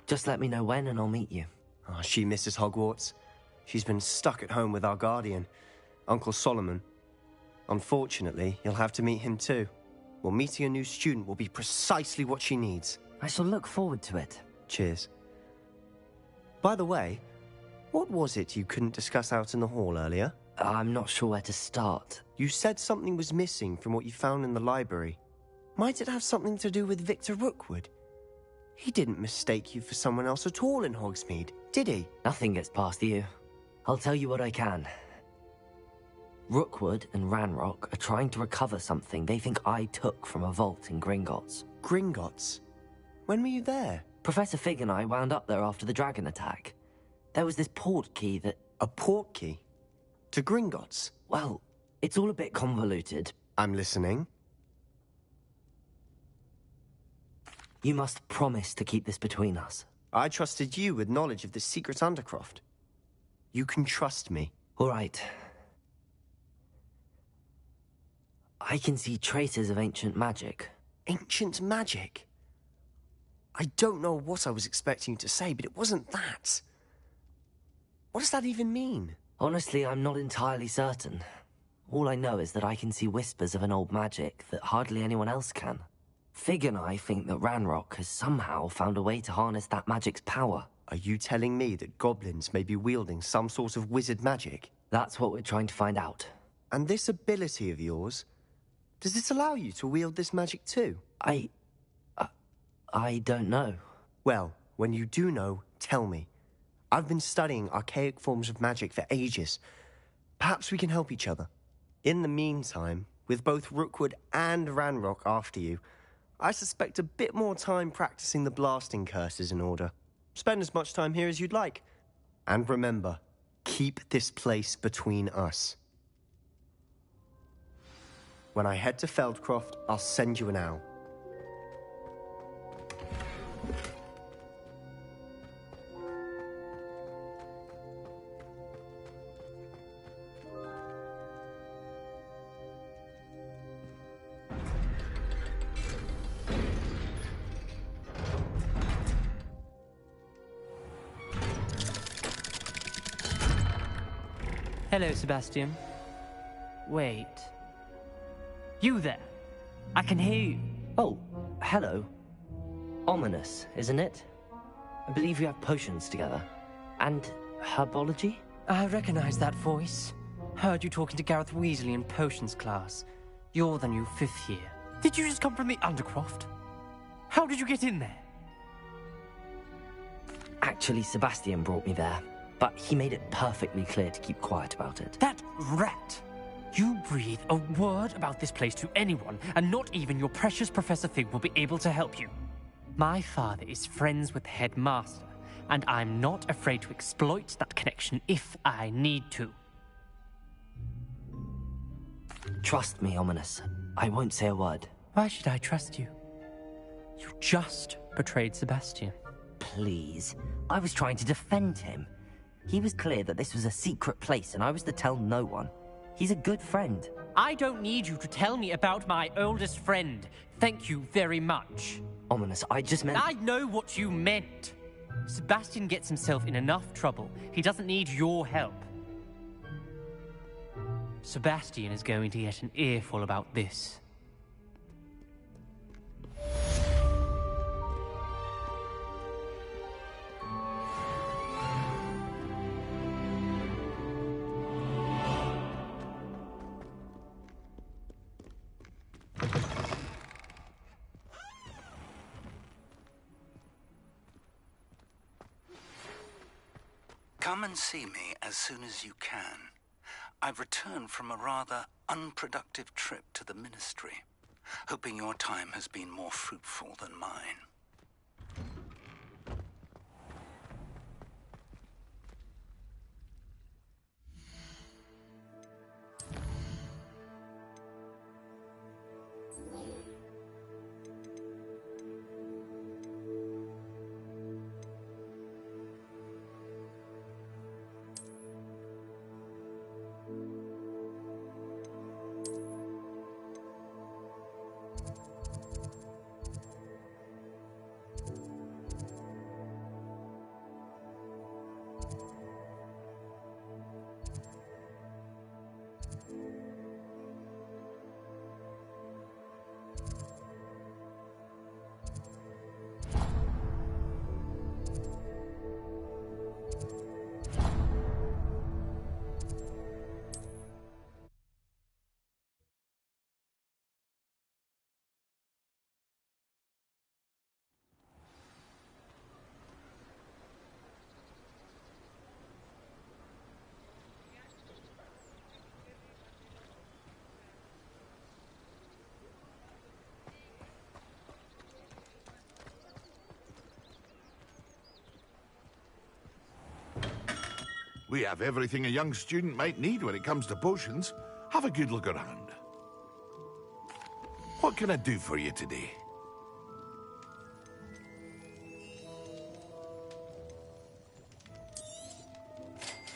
Just let me know when and I'll meet you. Oh, she misses Hogwarts. She's been stuck at home with our guardian, Uncle Solomon. Unfortunately, you'll have to meet him too. Well, meeting a new student will be precisely what she needs. I shall look forward to it. Cheers. By the way, what was it you couldn't discuss out in the hall earlier? I'm not sure where to start. You said something was missing from what you found in the library. Might it have something to do with Victor Rookwood? He didn't mistake you for someone else at all in Hogsmeade, did he? Nothing gets past you. I'll tell you what I can. Rookwood and Ranrock are trying to recover something they think I took from a vault in Gringotts. Gringotts? When were you there? Professor Fig and I wound up there after the dragon attack. There was this port key that... A port key? To Gringotts? Well, it's all a bit convoluted. I'm listening. You must promise to keep this between us. I trusted you with knowledge of the secret Undercroft. You can trust me. All right. I can see traces of ancient magic. Ancient magic? I don't know what I was expecting you to say, but it wasn't that. What does that even mean? Honestly, I'm not entirely certain. All I know is that I can see whispers of an old magic that hardly anyone else can. Fig and I think that Ranrock has somehow found a way to harness that magic's power. Are you telling me that goblins may be wielding some sort of wizard magic? That's what we're trying to find out. And this ability of yours, does it allow you to wield this magic too? I don't know. Well, when you do know, tell me. I've been studying archaic forms of magic for ages. Perhaps we can help each other. In the meantime, with both Rookwood and Ranrock after you, I suspect a bit more time practicing the blasting curse is in order. Spend as much time here as you'd like. And remember, keep this place between us. When I head to Feldcroft, I'll send you an owl. Hello, Sebastian. Wait. You there? I can hear you. Oh, hello. Ominous, isn't it? I believe you have potions together. And herbology? I recognize that voice. Heard you talking to Gareth Weasley in potions class. You're the new 5th year. Did you just come from the Undercroft? How did you get in there? Actually, Sebastian brought me there. But he made it perfectly clear to keep quiet about it. That rat! You breathe a word about this place to anyone, and not even your precious Professor Fig will be able to help you. My father is friends with the headmaster, and I'm not afraid to exploit that connection if I need to. Trust me, Ominous. I won't say a word. Why should I trust you? You just betrayed Sebastian. Please. I was trying to defend him. He was clear that this was a secret place, and I was to tell no one. He's a good friend. I don't need you to tell me about my oldest friend. Thank you very much. Ominous, I just meant... I know what you meant. Sebastian gets himself in enough trouble. He doesn't need your help. Sebastian is going to get an earful about this. Come and see me as soon as you can. I've returned from a rather unproductive trip to the Ministry, hoping your time has been more fruitful than mine. We have everything a young student might need when it comes to potions. Have a good look around. What can I do for you today?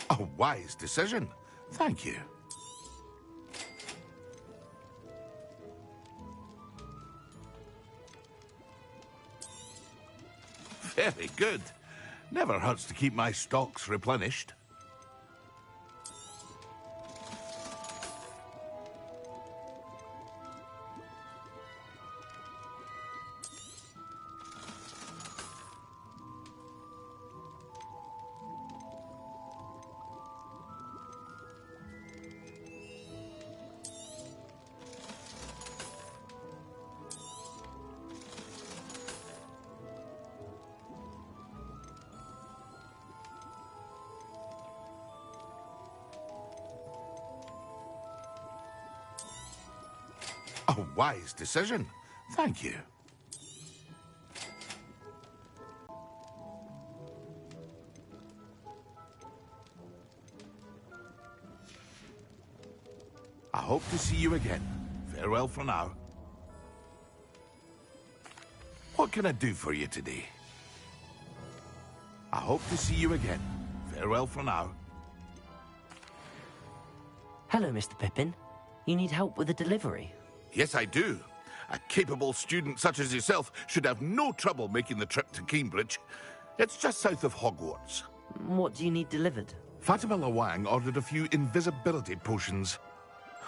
A wise decision. Thank you. Very good. Never hurts to keep my stocks replenished. A wise decision. Thank you. I hope to see you again. Farewell for now. What can I do for you today? I hope to see you again. Farewell for now. Hello, Mr. Pippin. You need help with a delivery? Yes, I do. A capable student such as yourself should have no trouble making the trip to Cambridge. It's just south of Hogwarts. What do you need delivered? Fatima Lawang ordered a few invisibility potions.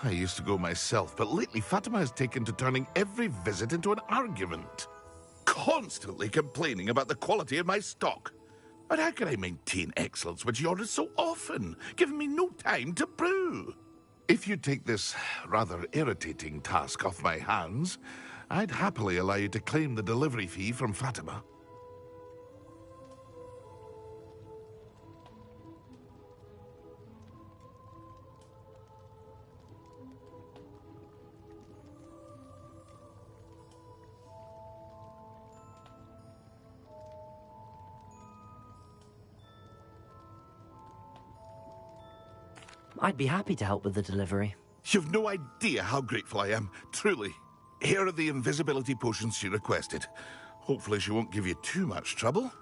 I used to go myself, but lately Fatima has taken to turning every visit into an argument. Constantly complaining about the quality of my stock. But how can I maintain excellence when she orders so often, giving me no time to brew? If you take this rather irritating task off my hands, I'd happily allow you to claim the delivery fee from Fatima. I'd be happy to help with the delivery. You've no idea how grateful I am, truly. Here are the invisibility potions she requested. Hopefully she won't give you too much trouble.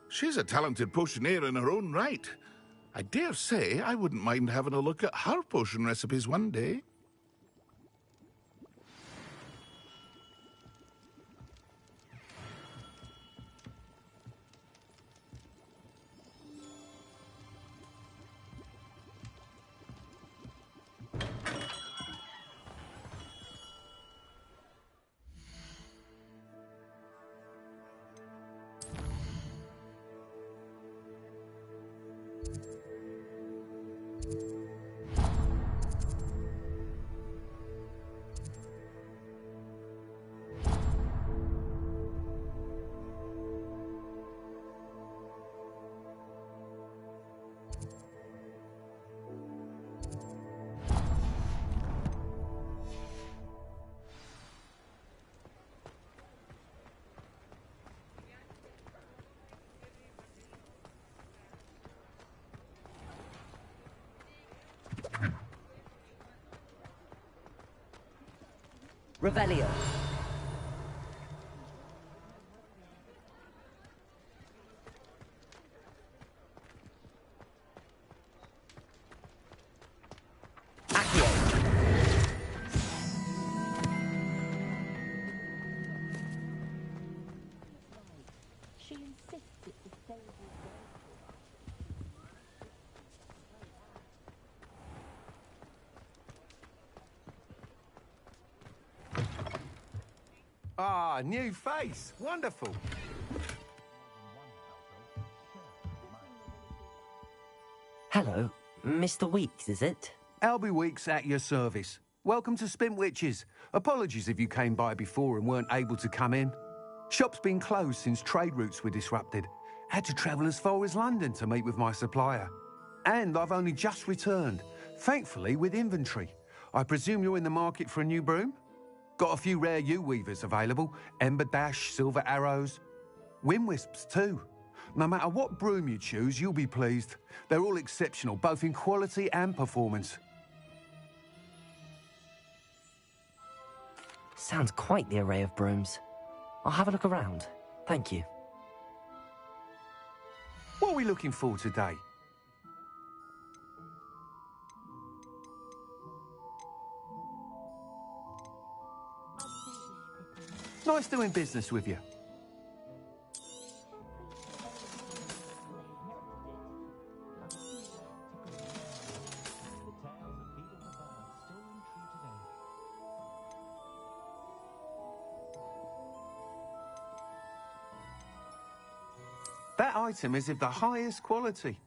She's a talented potioneer in her own right. I dare say I wouldn't mind having a look at her potion recipes one day. Revelio. Ah, new face. Wonderful. Hello, Mr. Weeks, is it? Albie Weeks at your service. Welcome to Spintwitches. Apologies if you came by before and weren't able to come in. Shop's been closed since trade routes were disrupted. Had to travel as far as London to meet with my supplier. And I've only just returned, thankfully with inventory. I presume you're in the market for a new broom? Got a few rare U-weavers available. Ember Dash, Silver Arrows. Wind Wisps too. No matter what broom you choose, you'll be pleased. They're all exceptional, both in quality and performance. Sounds quite the array of brooms. I'll have a look around. Thank you. What are we looking for today? Nice doing business with you. That item is of the highest quality.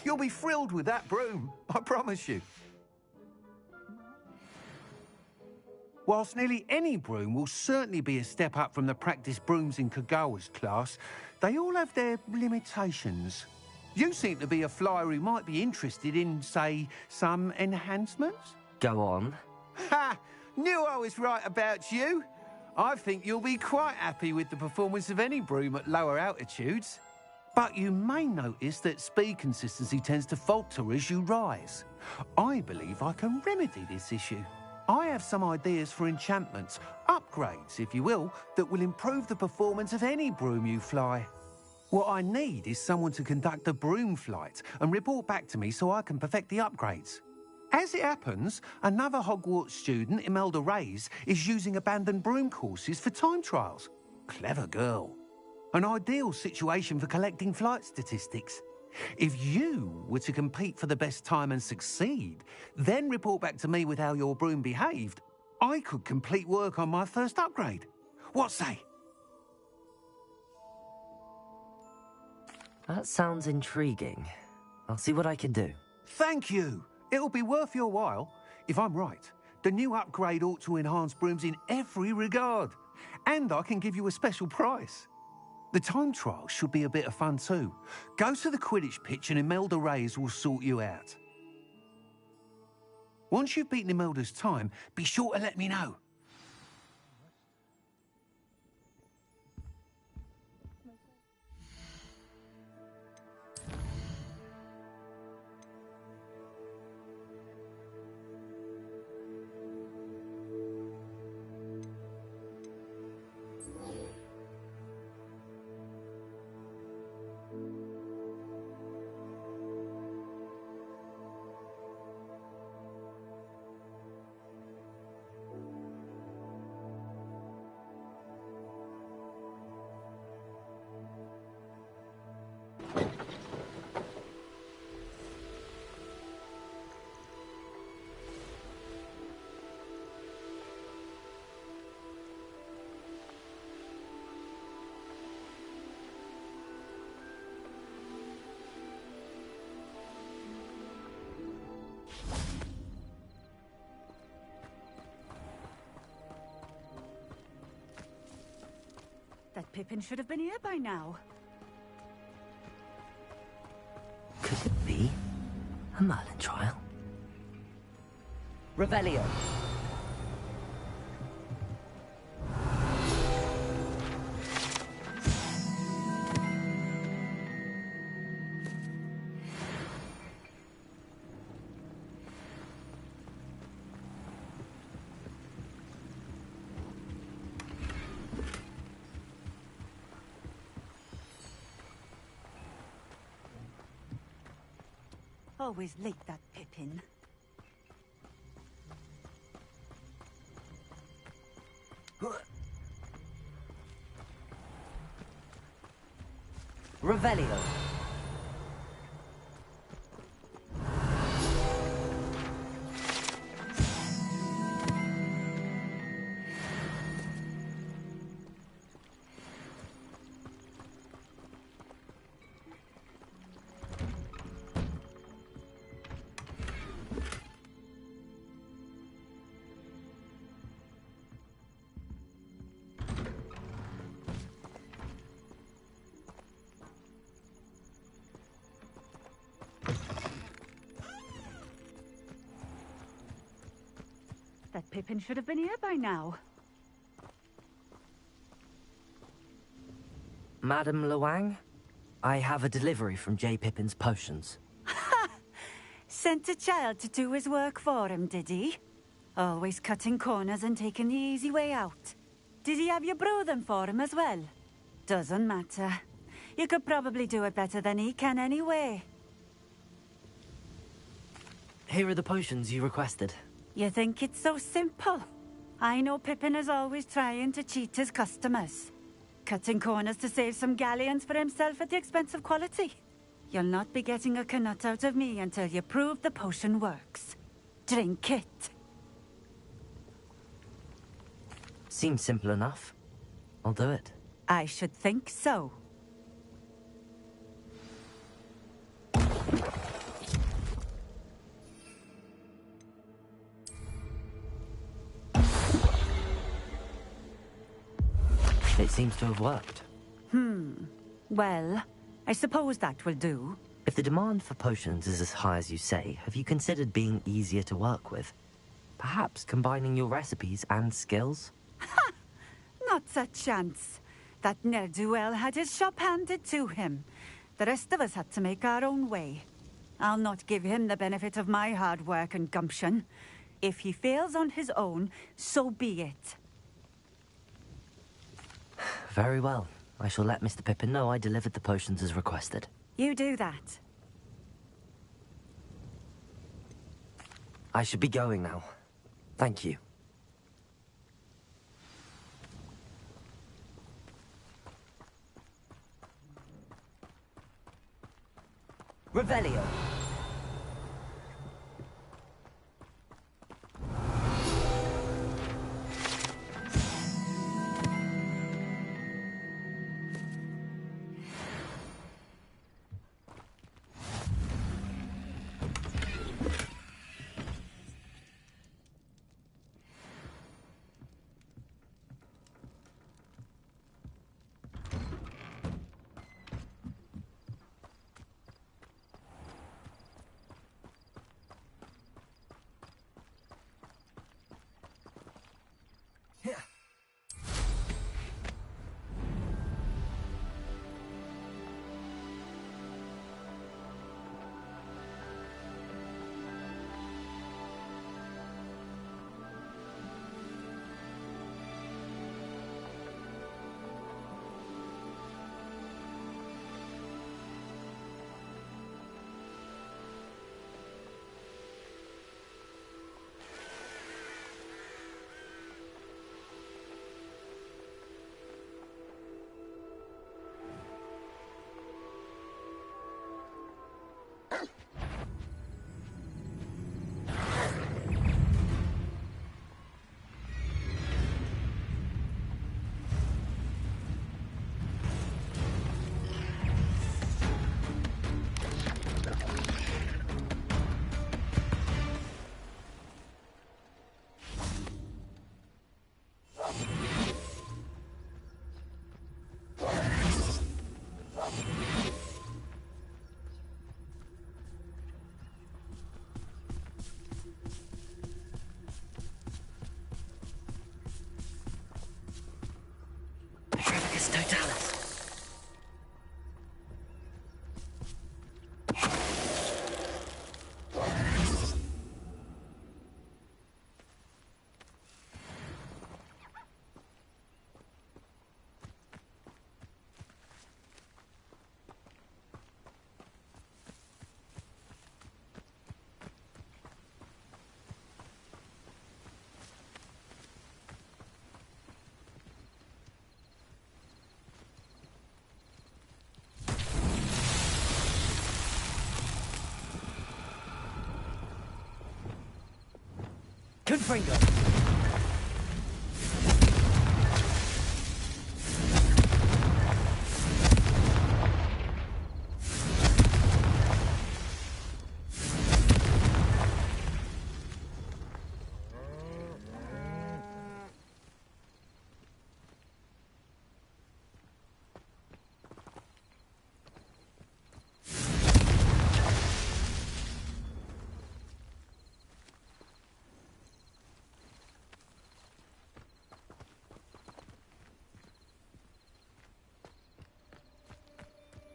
You'll be thrilled with that broom, I promise you. Whilst nearly any broom will certainly be a step up from the practice brooms in Kagawa's class, they all have their limitations. You seem to be a flyer who might be interested in, say, some enhancements? Go on. Ha! Knew I was right about you. I think you'll be quite happy with the performance of any broom at lower altitudes. But you may notice that speed consistency tends to falter as you rise. I believe I can remedy this issue. I have some ideas for enchantments, upgrades, if you will, that will improve the performance of any broom you fly. What I need is someone to conduct a broom flight and report back to me so I can perfect the upgrades. As it happens, another Hogwarts student, Imelda Reyes, is using abandoned broom courses for time trials. Clever girl. An ideal situation for collecting flight statistics. If you were to compete for the best time and succeed, then report back to me with how your broom behaved, I could complete work on my first upgrade. What say? That sounds intriguing. I'll see what I can do. Thank you. It'll be worth your while. If I'm right, the new upgrade ought to enhance brooms in every regard. And I can give you a special price. The time trial should be a bit of fun too. Go to the Quidditch pitch and Imelda Reyes will sort you out. Once you've beaten Imelda's time, be sure to let me know. That Pippin should have been here by now. Could it be a Merlin trial? Revelio. Always like that Pippin. Revelio. That Pippin should have been here by now. Madam Luang, I have a delivery from J. Pippin's potions. Sent a child to do his work for him, did he? Always cutting corners and taking the easy way out. Did he have you brew them for him as well? Doesn't matter. You could probably do it better than he can anyway. Here are the potions you requested. You think it's so simple? I know Pippin is always trying to cheat his customers. Cutting corners to save some galleons for himself at the expense of quality. You'll not be getting a canut out of me until you prove the potion works. Drink it. Seems simple enough. I'll do it. I should think so. It seems to have worked. Well, I suppose that will do. If the demand for potions is as high as you say, have you considered being easier to work with? Perhaps combining your recipes and skills? Not a chance. That ne'er-do-well had his shop handed to him. The rest of us had to make our own way. I'll not give him the benefit of my hard work and gumption. If he fails on his own, so be it. Very well. I shall let Mr. Pippin know I delivered the potions as requested. You do that. I should be going now. Thank you. Revelio. Confringo!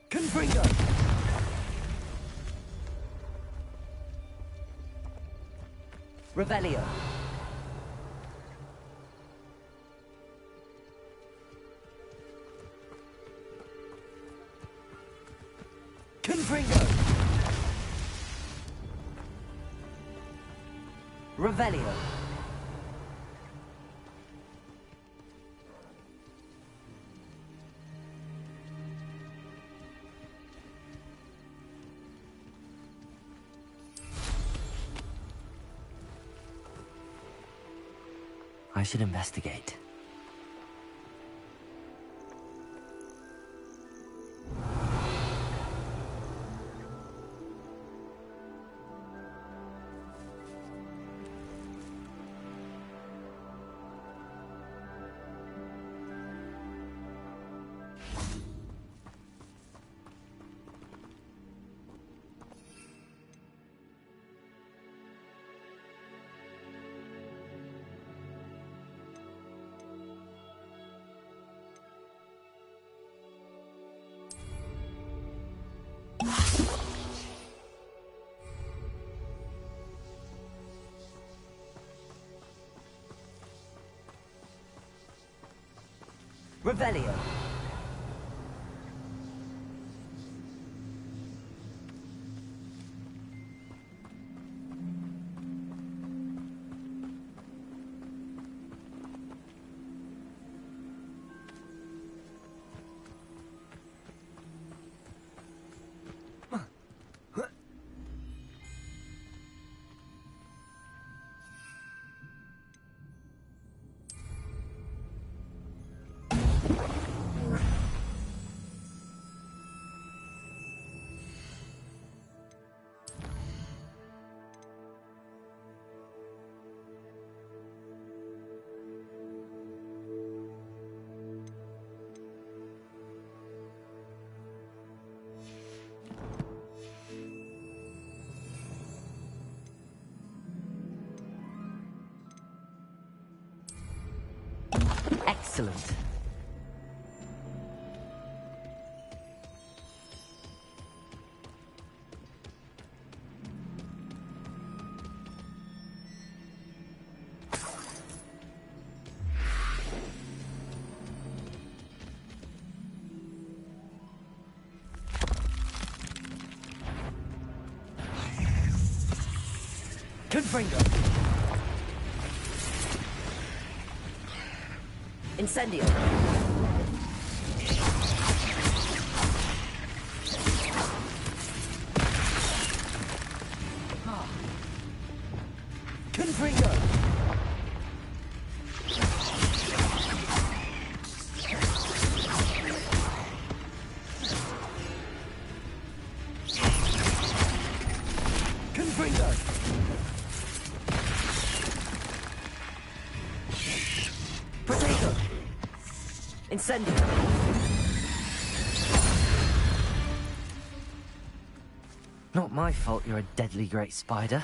Confringo! Revelio. Confringo! Revelio. I should investigate. Revelio. Excellent. Confringo. Incendio. Confringo. Confringo. Potato. Incendio. Not my fault you're a deadly great spider.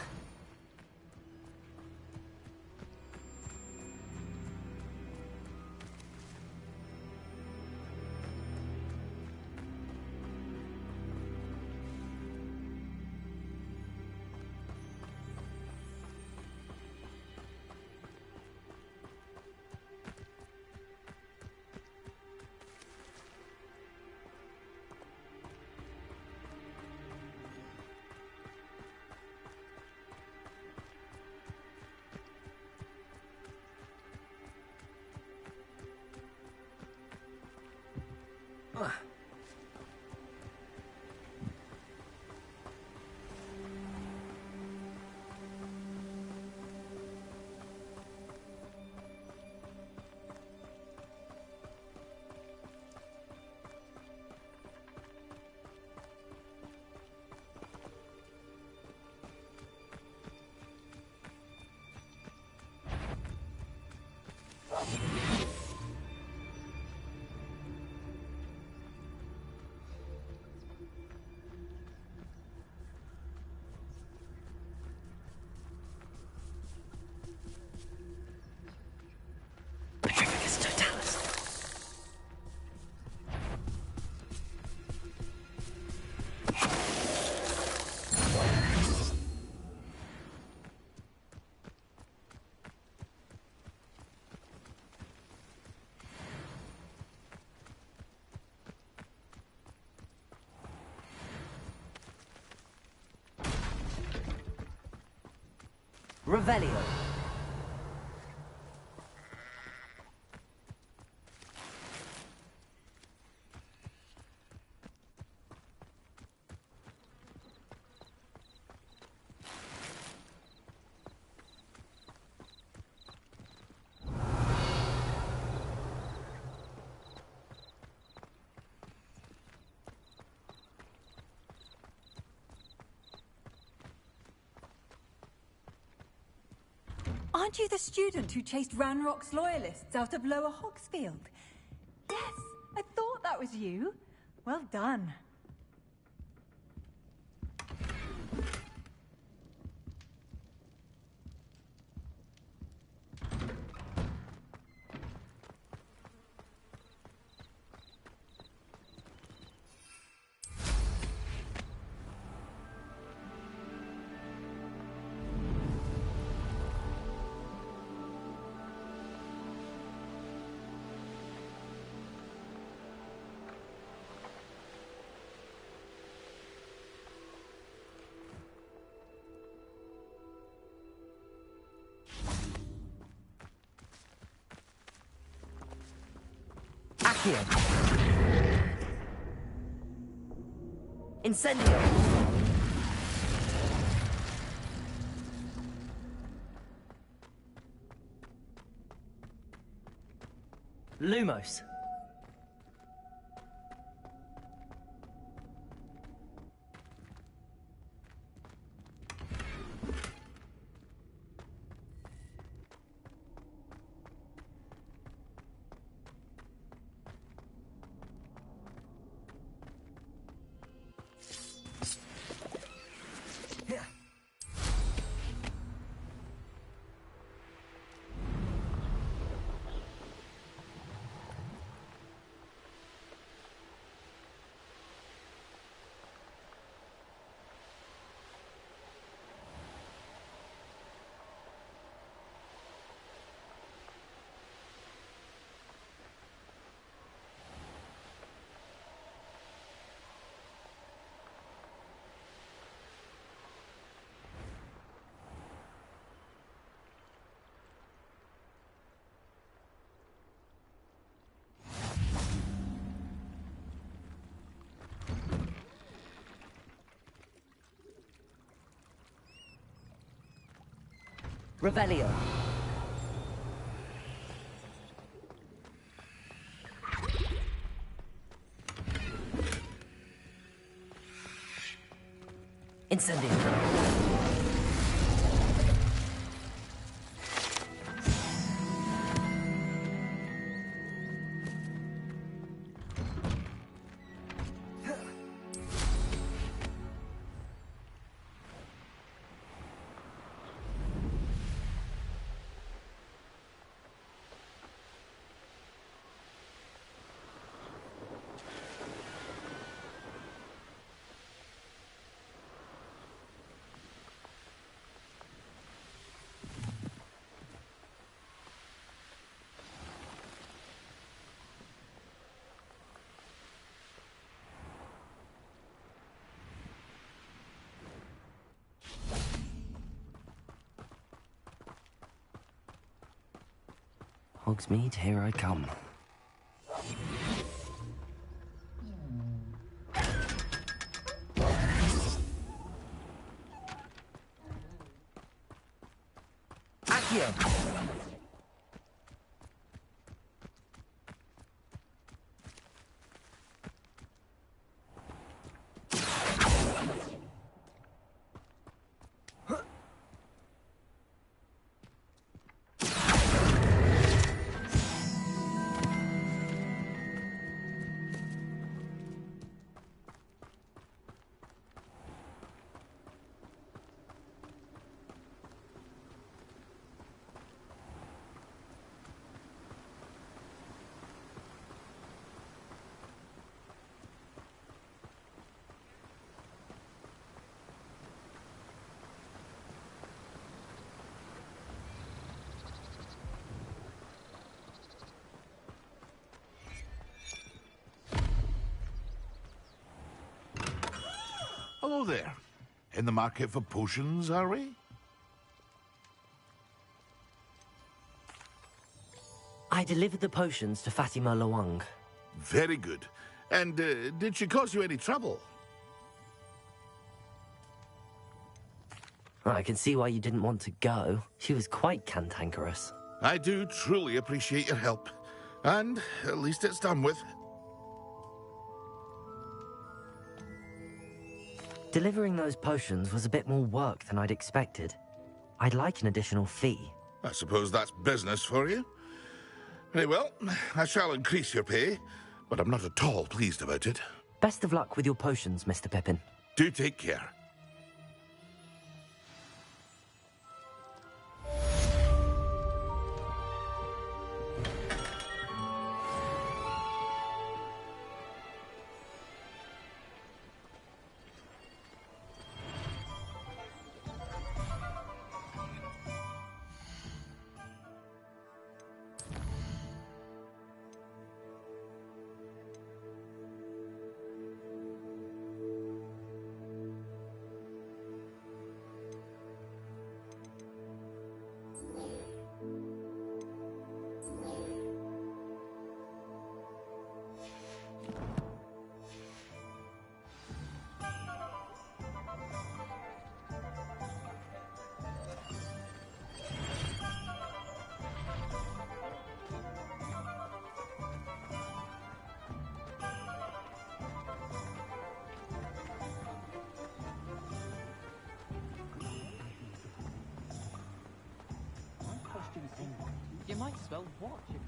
Revelio. Aren't you the student who chased Ranrock's loyalists out of Lower Hogsfield? Yes, I thought that was you. Well done. Accio. Incendio. Lumos. Revelio. Incendio. Hogsmeade, here I come. Accio! Hello there. In the market for potions, are we? I delivered the potions to Fatima Luang. Very good. And did she cause you any trouble? I can see why you didn't want to go. She was quite cantankerous. I do truly appreciate your help. And at least it's done with. Delivering those potions was a bit more work than I'd expected. I'd like an additional fee. I suppose that's business for you. Very well, I shall increase your pay, but I'm not at all pleased about it. Best of luck with your potions, Mr. Pippin. Do take care. You might as well watch it.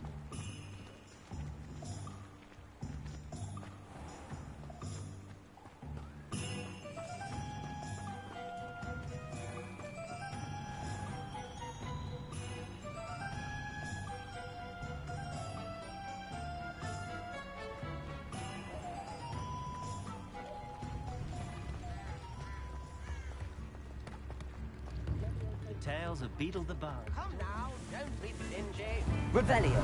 Tales of Beetle the Bug. Come now, don't be stingy. Revelio.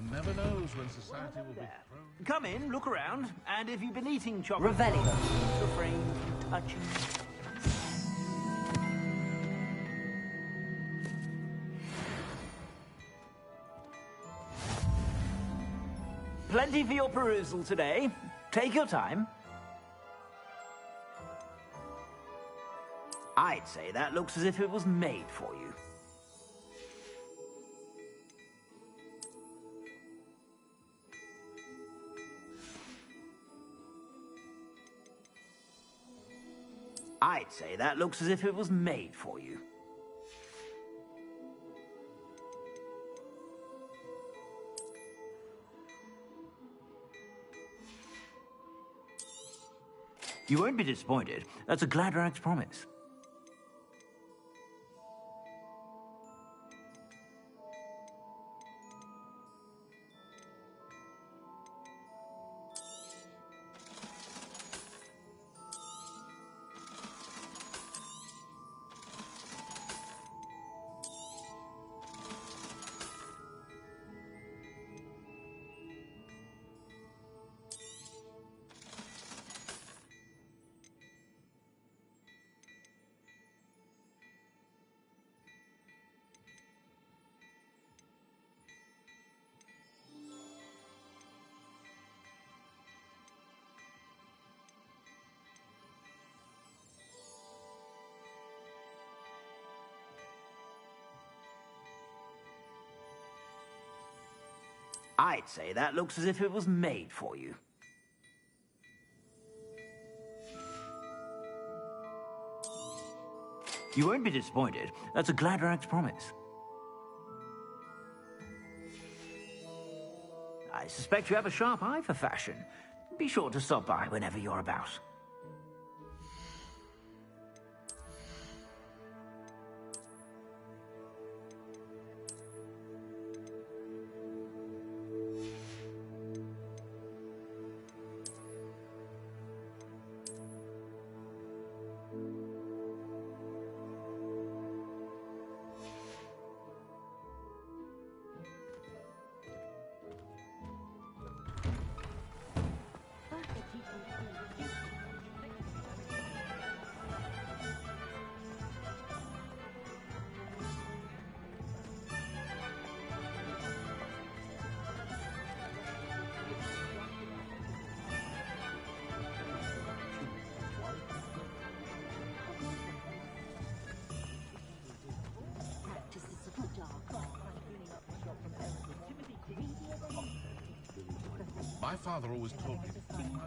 One never knows when society will be thrown. Come in, look around, and if you've been eating chocolate, Revelio. refrain from touching. Plenty for your perusal today. Take your time. I'd say that looks as if it was made for you. I'd say that looks as if it was made for you. You won't be disappointed. That's a Gladrag's promise. I'd say that looks as if it was made for you. You won't be disappointed. That's a Gladrax promise. I suspect you have a sharp eye for fashion. Be sure to stop by whenever you're about. My father always told me to keep my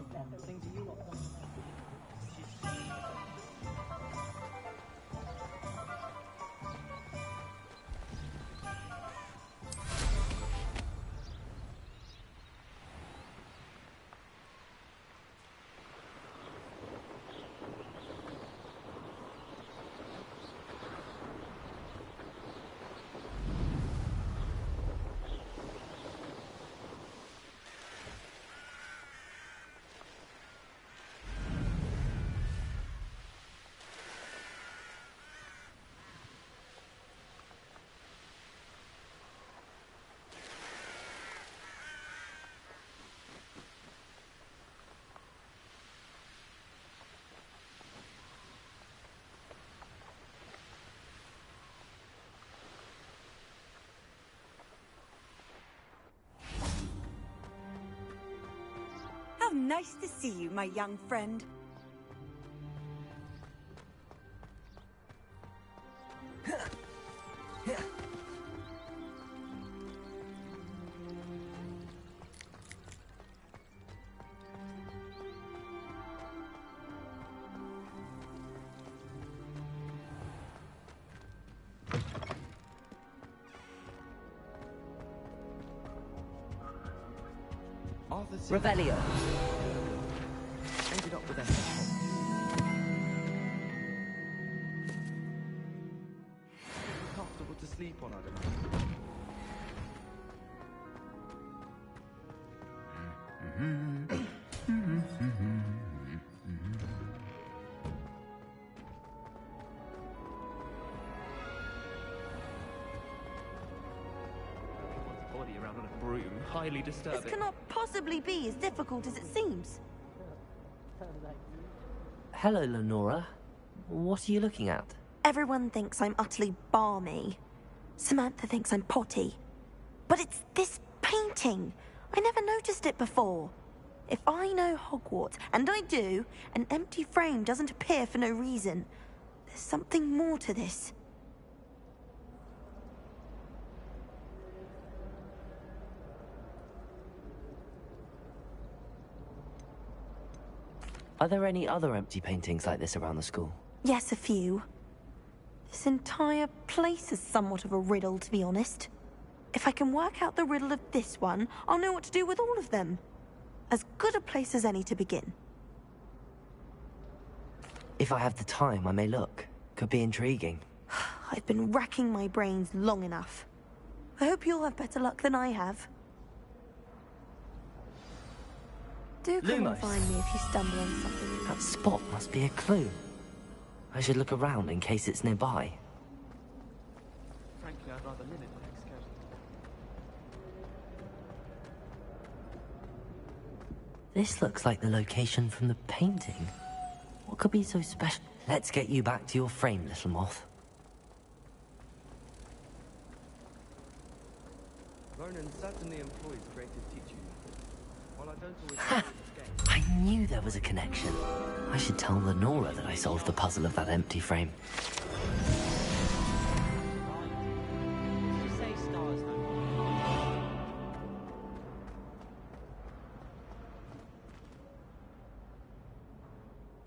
How nice to see you, my young friend. Revelio. Ended up with a comfortable to sleep on, I don't know. Body around on a broom, highly disturbing. This cannot possibly be as difficult as it seems. Hello, Lenora. What are you looking at? Everyone thinks I'm utterly balmy. Samantha thinks I'm potty. But it's this painting. I never noticed it before. If I know Hogwarts, and I do, an empty frame doesn't appear for no reason. There's something more to this. Are there any other empty paintings like this around the school? Yes, a few. This entire place is somewhat of a riddle, to be honest. If I can work out the riddle of this one, I'll know what to do with all of them. As good a place as any to begin. If I have the time, I may look. Could be intriguing. I've been racking my brains long enough. I hope you'll have better luck than I have. Do come and find me if you stumble on something. That spot must be a clue. I should look around in case it's nearby. Frankly, I'd rather limit my excursion. This looks like the location from the painting. What could be so special? Let's get you back to your frame, little moth. Ronan certainly employs creative teaching methods. While I don't always I knew there was a connection. I should tell Lenora that I solved the puzzle of that empty frame.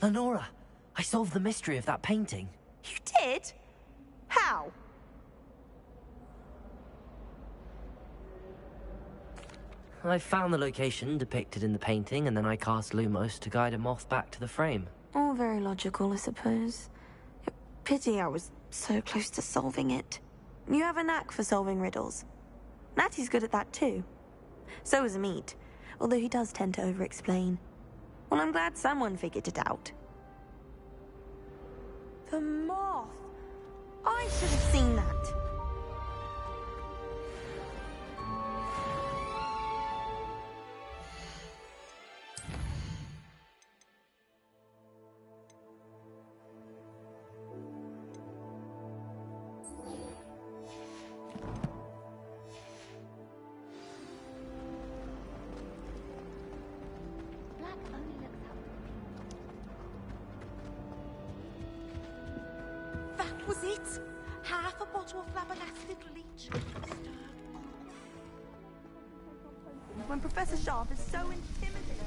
Lenora, I solved the mystery of that painting. You did? How? I found the location depicted in the painting, and then I cast Lumos to guide a moth back to the frame. All very logical, I suppose. Pity I was so close to solving it. You have a knack for solving riddles. Natty's good at that too. So is Amit, although he does tend to over-explain. Well, I'm glad someone figured it out. The moth! I should have seen that. That was it! Half a bottle of flabbergasted leech. When Professor Sharp is so intimidating.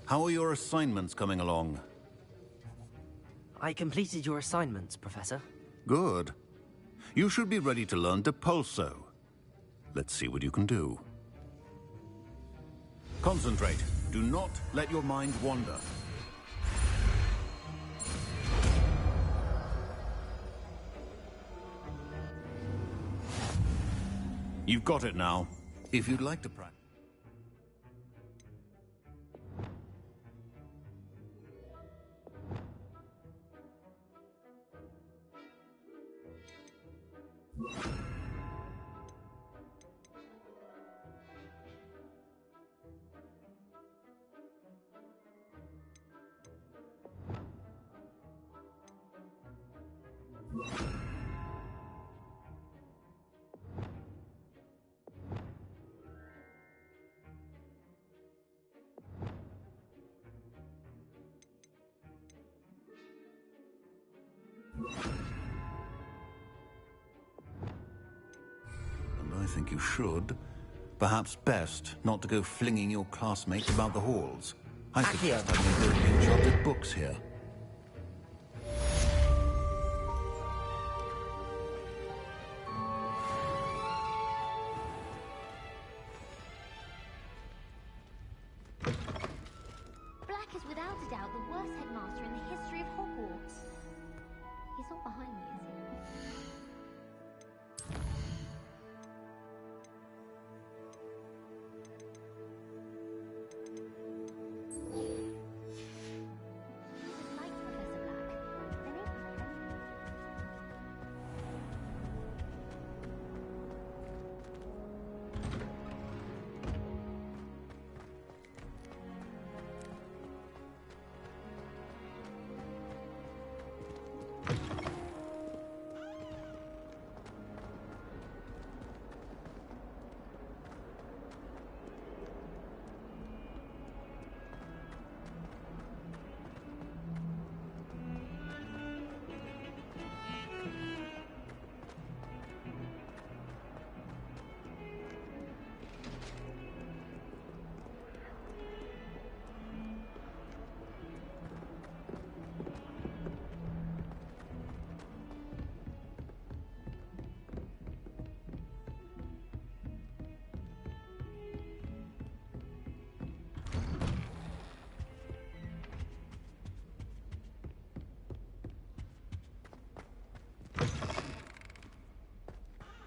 How are your assignments coming along? I completed your assignments, Professor. Good. You should be ready to learn Depulso. Let's see what you can do. Concentrate. Do not let your mind wander. You've got it now. If you'd like to practice. And I think you should. Perhaps best not to go flinging your classmates about the halls. I suggest I leave the enchanted books here. Black is without a doubt the worst headmaster in the history of Hogwarts. He's all behind me, is he?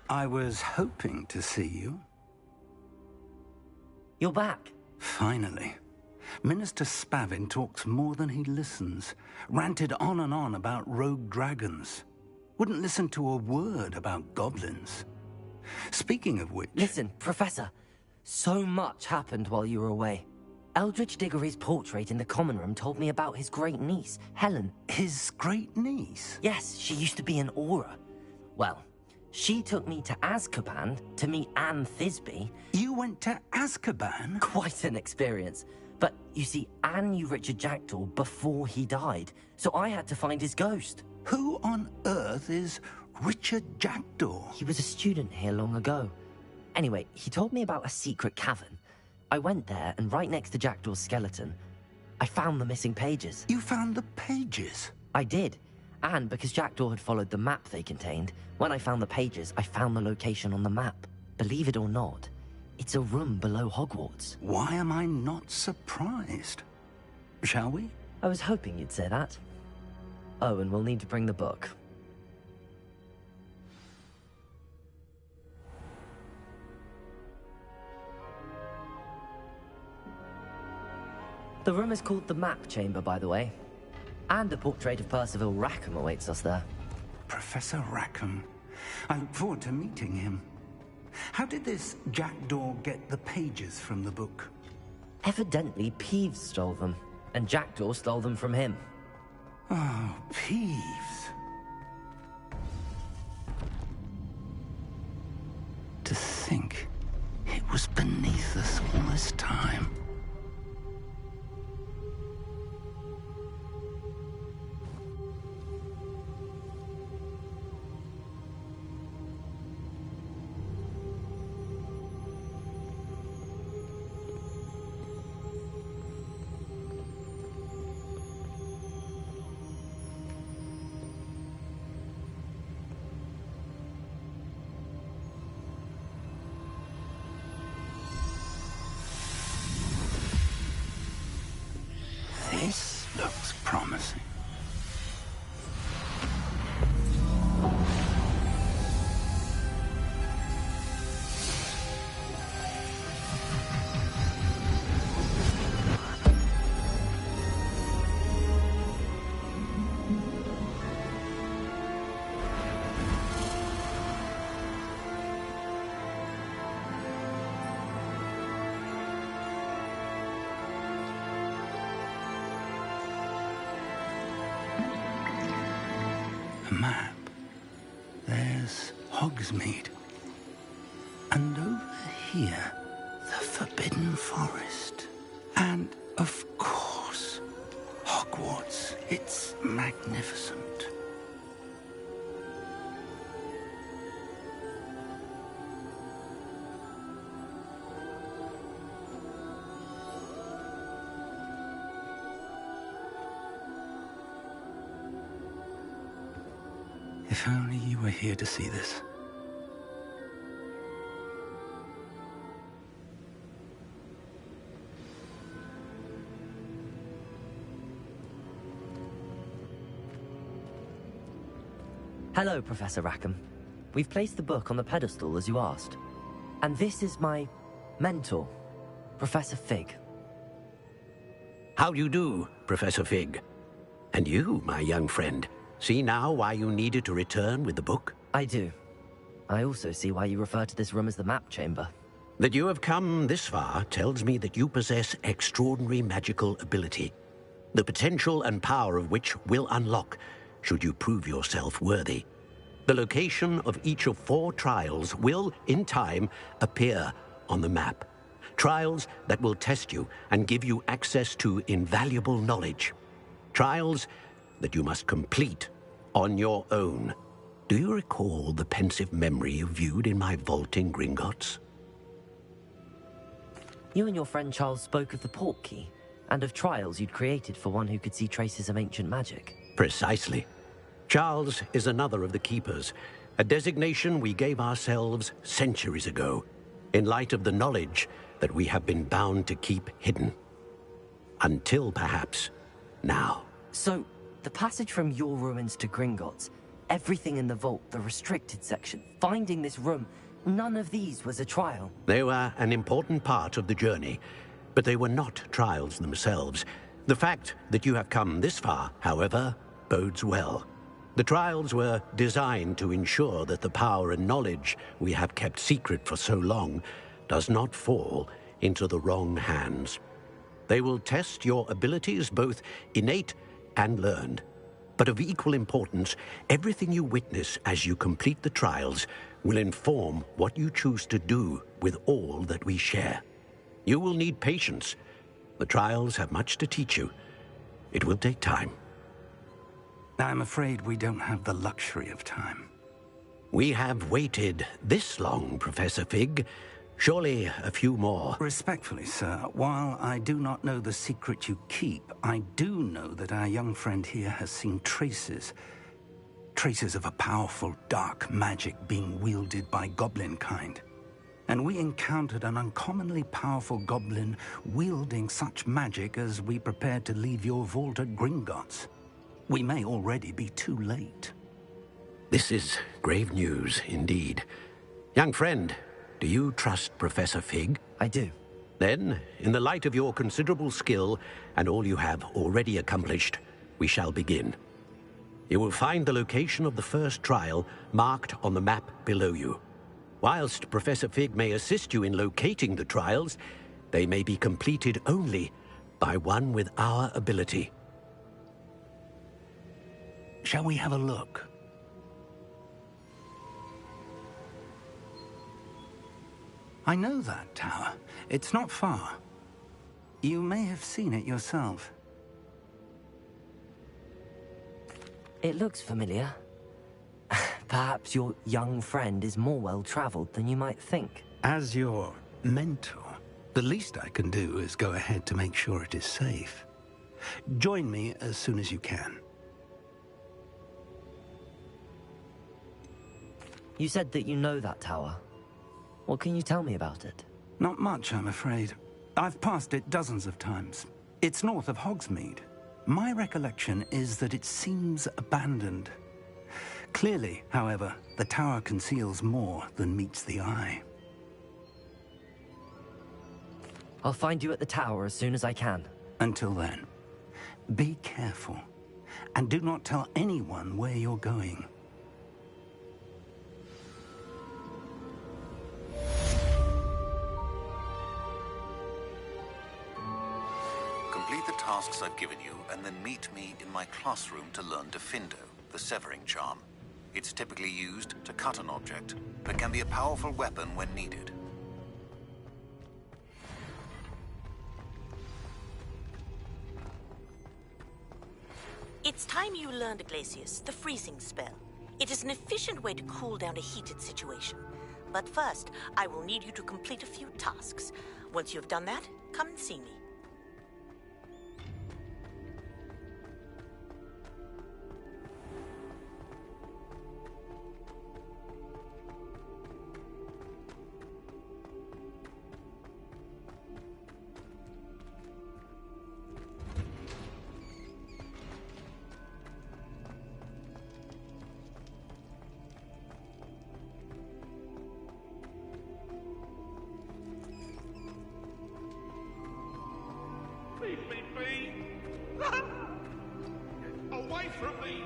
I was hoping to see you. You're back. Finally. Minister Spavin talks more than he listens. Ranted on and on about rogue dragons. Wouldn't listen to a word about goblins. Speaking of which... Listen, Professor. So much happened while you were away. Eldridge Diggory's portrait in the common room told me about his great niece, Helen. His great niece? Yes, she used to be an Auror. Well, she took me to Azkaban to meet Anne Thisbe. You went to Azkaban? Quite an experience. But, you see, Anne knew Richard Jackdaw before he died, so I had to find his ghost. Who on earth is Richard Jackdaw? He was a student here long ago. Anyway, he told me about a secret cavern. I went there, and right next to Jackdaw's skeleton, I found the missing pages. You found the pages? I did. And because Jackdaw had followed the map they contained, when I found the pages, I found the location on the map. Believe it or not, it's a room below Hogwarts. Why am I not surprised? Shall we? I was hoping you'd say that. Oh, and we'll need to bring the book. The room is called the Map Chamber, by the way. And a portrait of Percival Rackham awaits us there. Professor Rackham. I look forward to meeting him. How did this Jackdaw get the pages from the book? Evidently, Peeves stole them, and Jackdaw stole them from him. Oh, Peeves. To think it was beneath us all this time. This looks promising. Map. There's Hogsmeade. And over here, the Forbidden Forest. And, of course, Hogwarts. It's magnificent. If only you were here to see this. Hello, Professor Rackham. We've placed the book on the pedestal as you asked. And this is my mentor, Professor Fig. How do you do, Professor Fig? And you, my young friend, see now why you needed to return with the book? I do. I also see why you refer to this room as the Map Chamber. That you have come this far tells me that you possess extraordinary magical ability, the potential and power of which will unlock should you prove yourself worthy. The location of each of 4 trials will, in time, appear on the map. Trials that will test you and give you access to invaluable knowledge. Trials that you must complete on your own. Do you recall the pensive memory you viewed in my vault in Gringotts? You and your friend Charles spoke of the Portkey, and of trials you'd created for one who could see traces of ancient magic. Precisely. Charles is another of the Keepers, a designation we gave ourselves centuries ago, in light of the knowledge that we have been bound to keep hidden. Until, perhaps, now. So, the passage from your ruins to Gringotts, everything in the vault, the restricted section, finding this room, none of these was a trial. They were an important part of the journey, but they were not trials themselves. The fact that you have come this far, however, bodes well. The trials were designed to ensure that the power and knowledge we have kept secret for so long does not fall into the wrong hands. They will test your abilities, both innate and learned. But of equal importance, everything you witness as you complete the trials will inform what you choose to do with all that we share. You will need patience. The trials have much to teach you. It will take time. I'm afraid we don't have the luxury of time. We have waited this long, Professor Fig. Surely a few more. Respectfully, sir, while I do not know the secret you keep, I do know that our young friend here has seen traces of a powerful dark magic being wielded by goblin kind. And we encountered an uncommonly powerful goblin wielding such magic as we prepared to leave your vault at Gringotts. We may already be too late. This is grave news indeed. Young friend, do you trust Professor Fig? I do. Then, in the light of your considerable skill and all you have already accomplished, we shall begin. You will find the location of the first trial marked on the map below you. Whilst Professor Fig may assist you in locating the trials, they may be completed only by one with our ability. Shall we have a look? I know that tower. It's not far. You may have seen it yourself. It looks familiar. Perhaps your young friend is more well-traveled than you might think. As your mentor, the least I can do is go ahead to make sure it is safe. Join me as soon as you can. You said that you know that tower. What can you tell me about it? Not much, I'm afraid. I've passed it dozens of times. It's north of Hogsmeade. My recollection is that it seems abandoned. Clearly, however, the tower conceals more than meets the eye. I'll find you at the tower as soon as I can. Until then, be careful, and do not tell anyone where you're going. Complete the tasks I've given you, and then meet me in my classroom to learn Defindo, the severing charm. It's typically used to cut an object, but can be a powerful weapon when needed. It's time you learned, Iglesias, the freezing spell. It is an efficient way to cool down a heated situation. But first, I will need you to complete a few tasks. Once you have done that, come and see me. Leave me be! Away from me!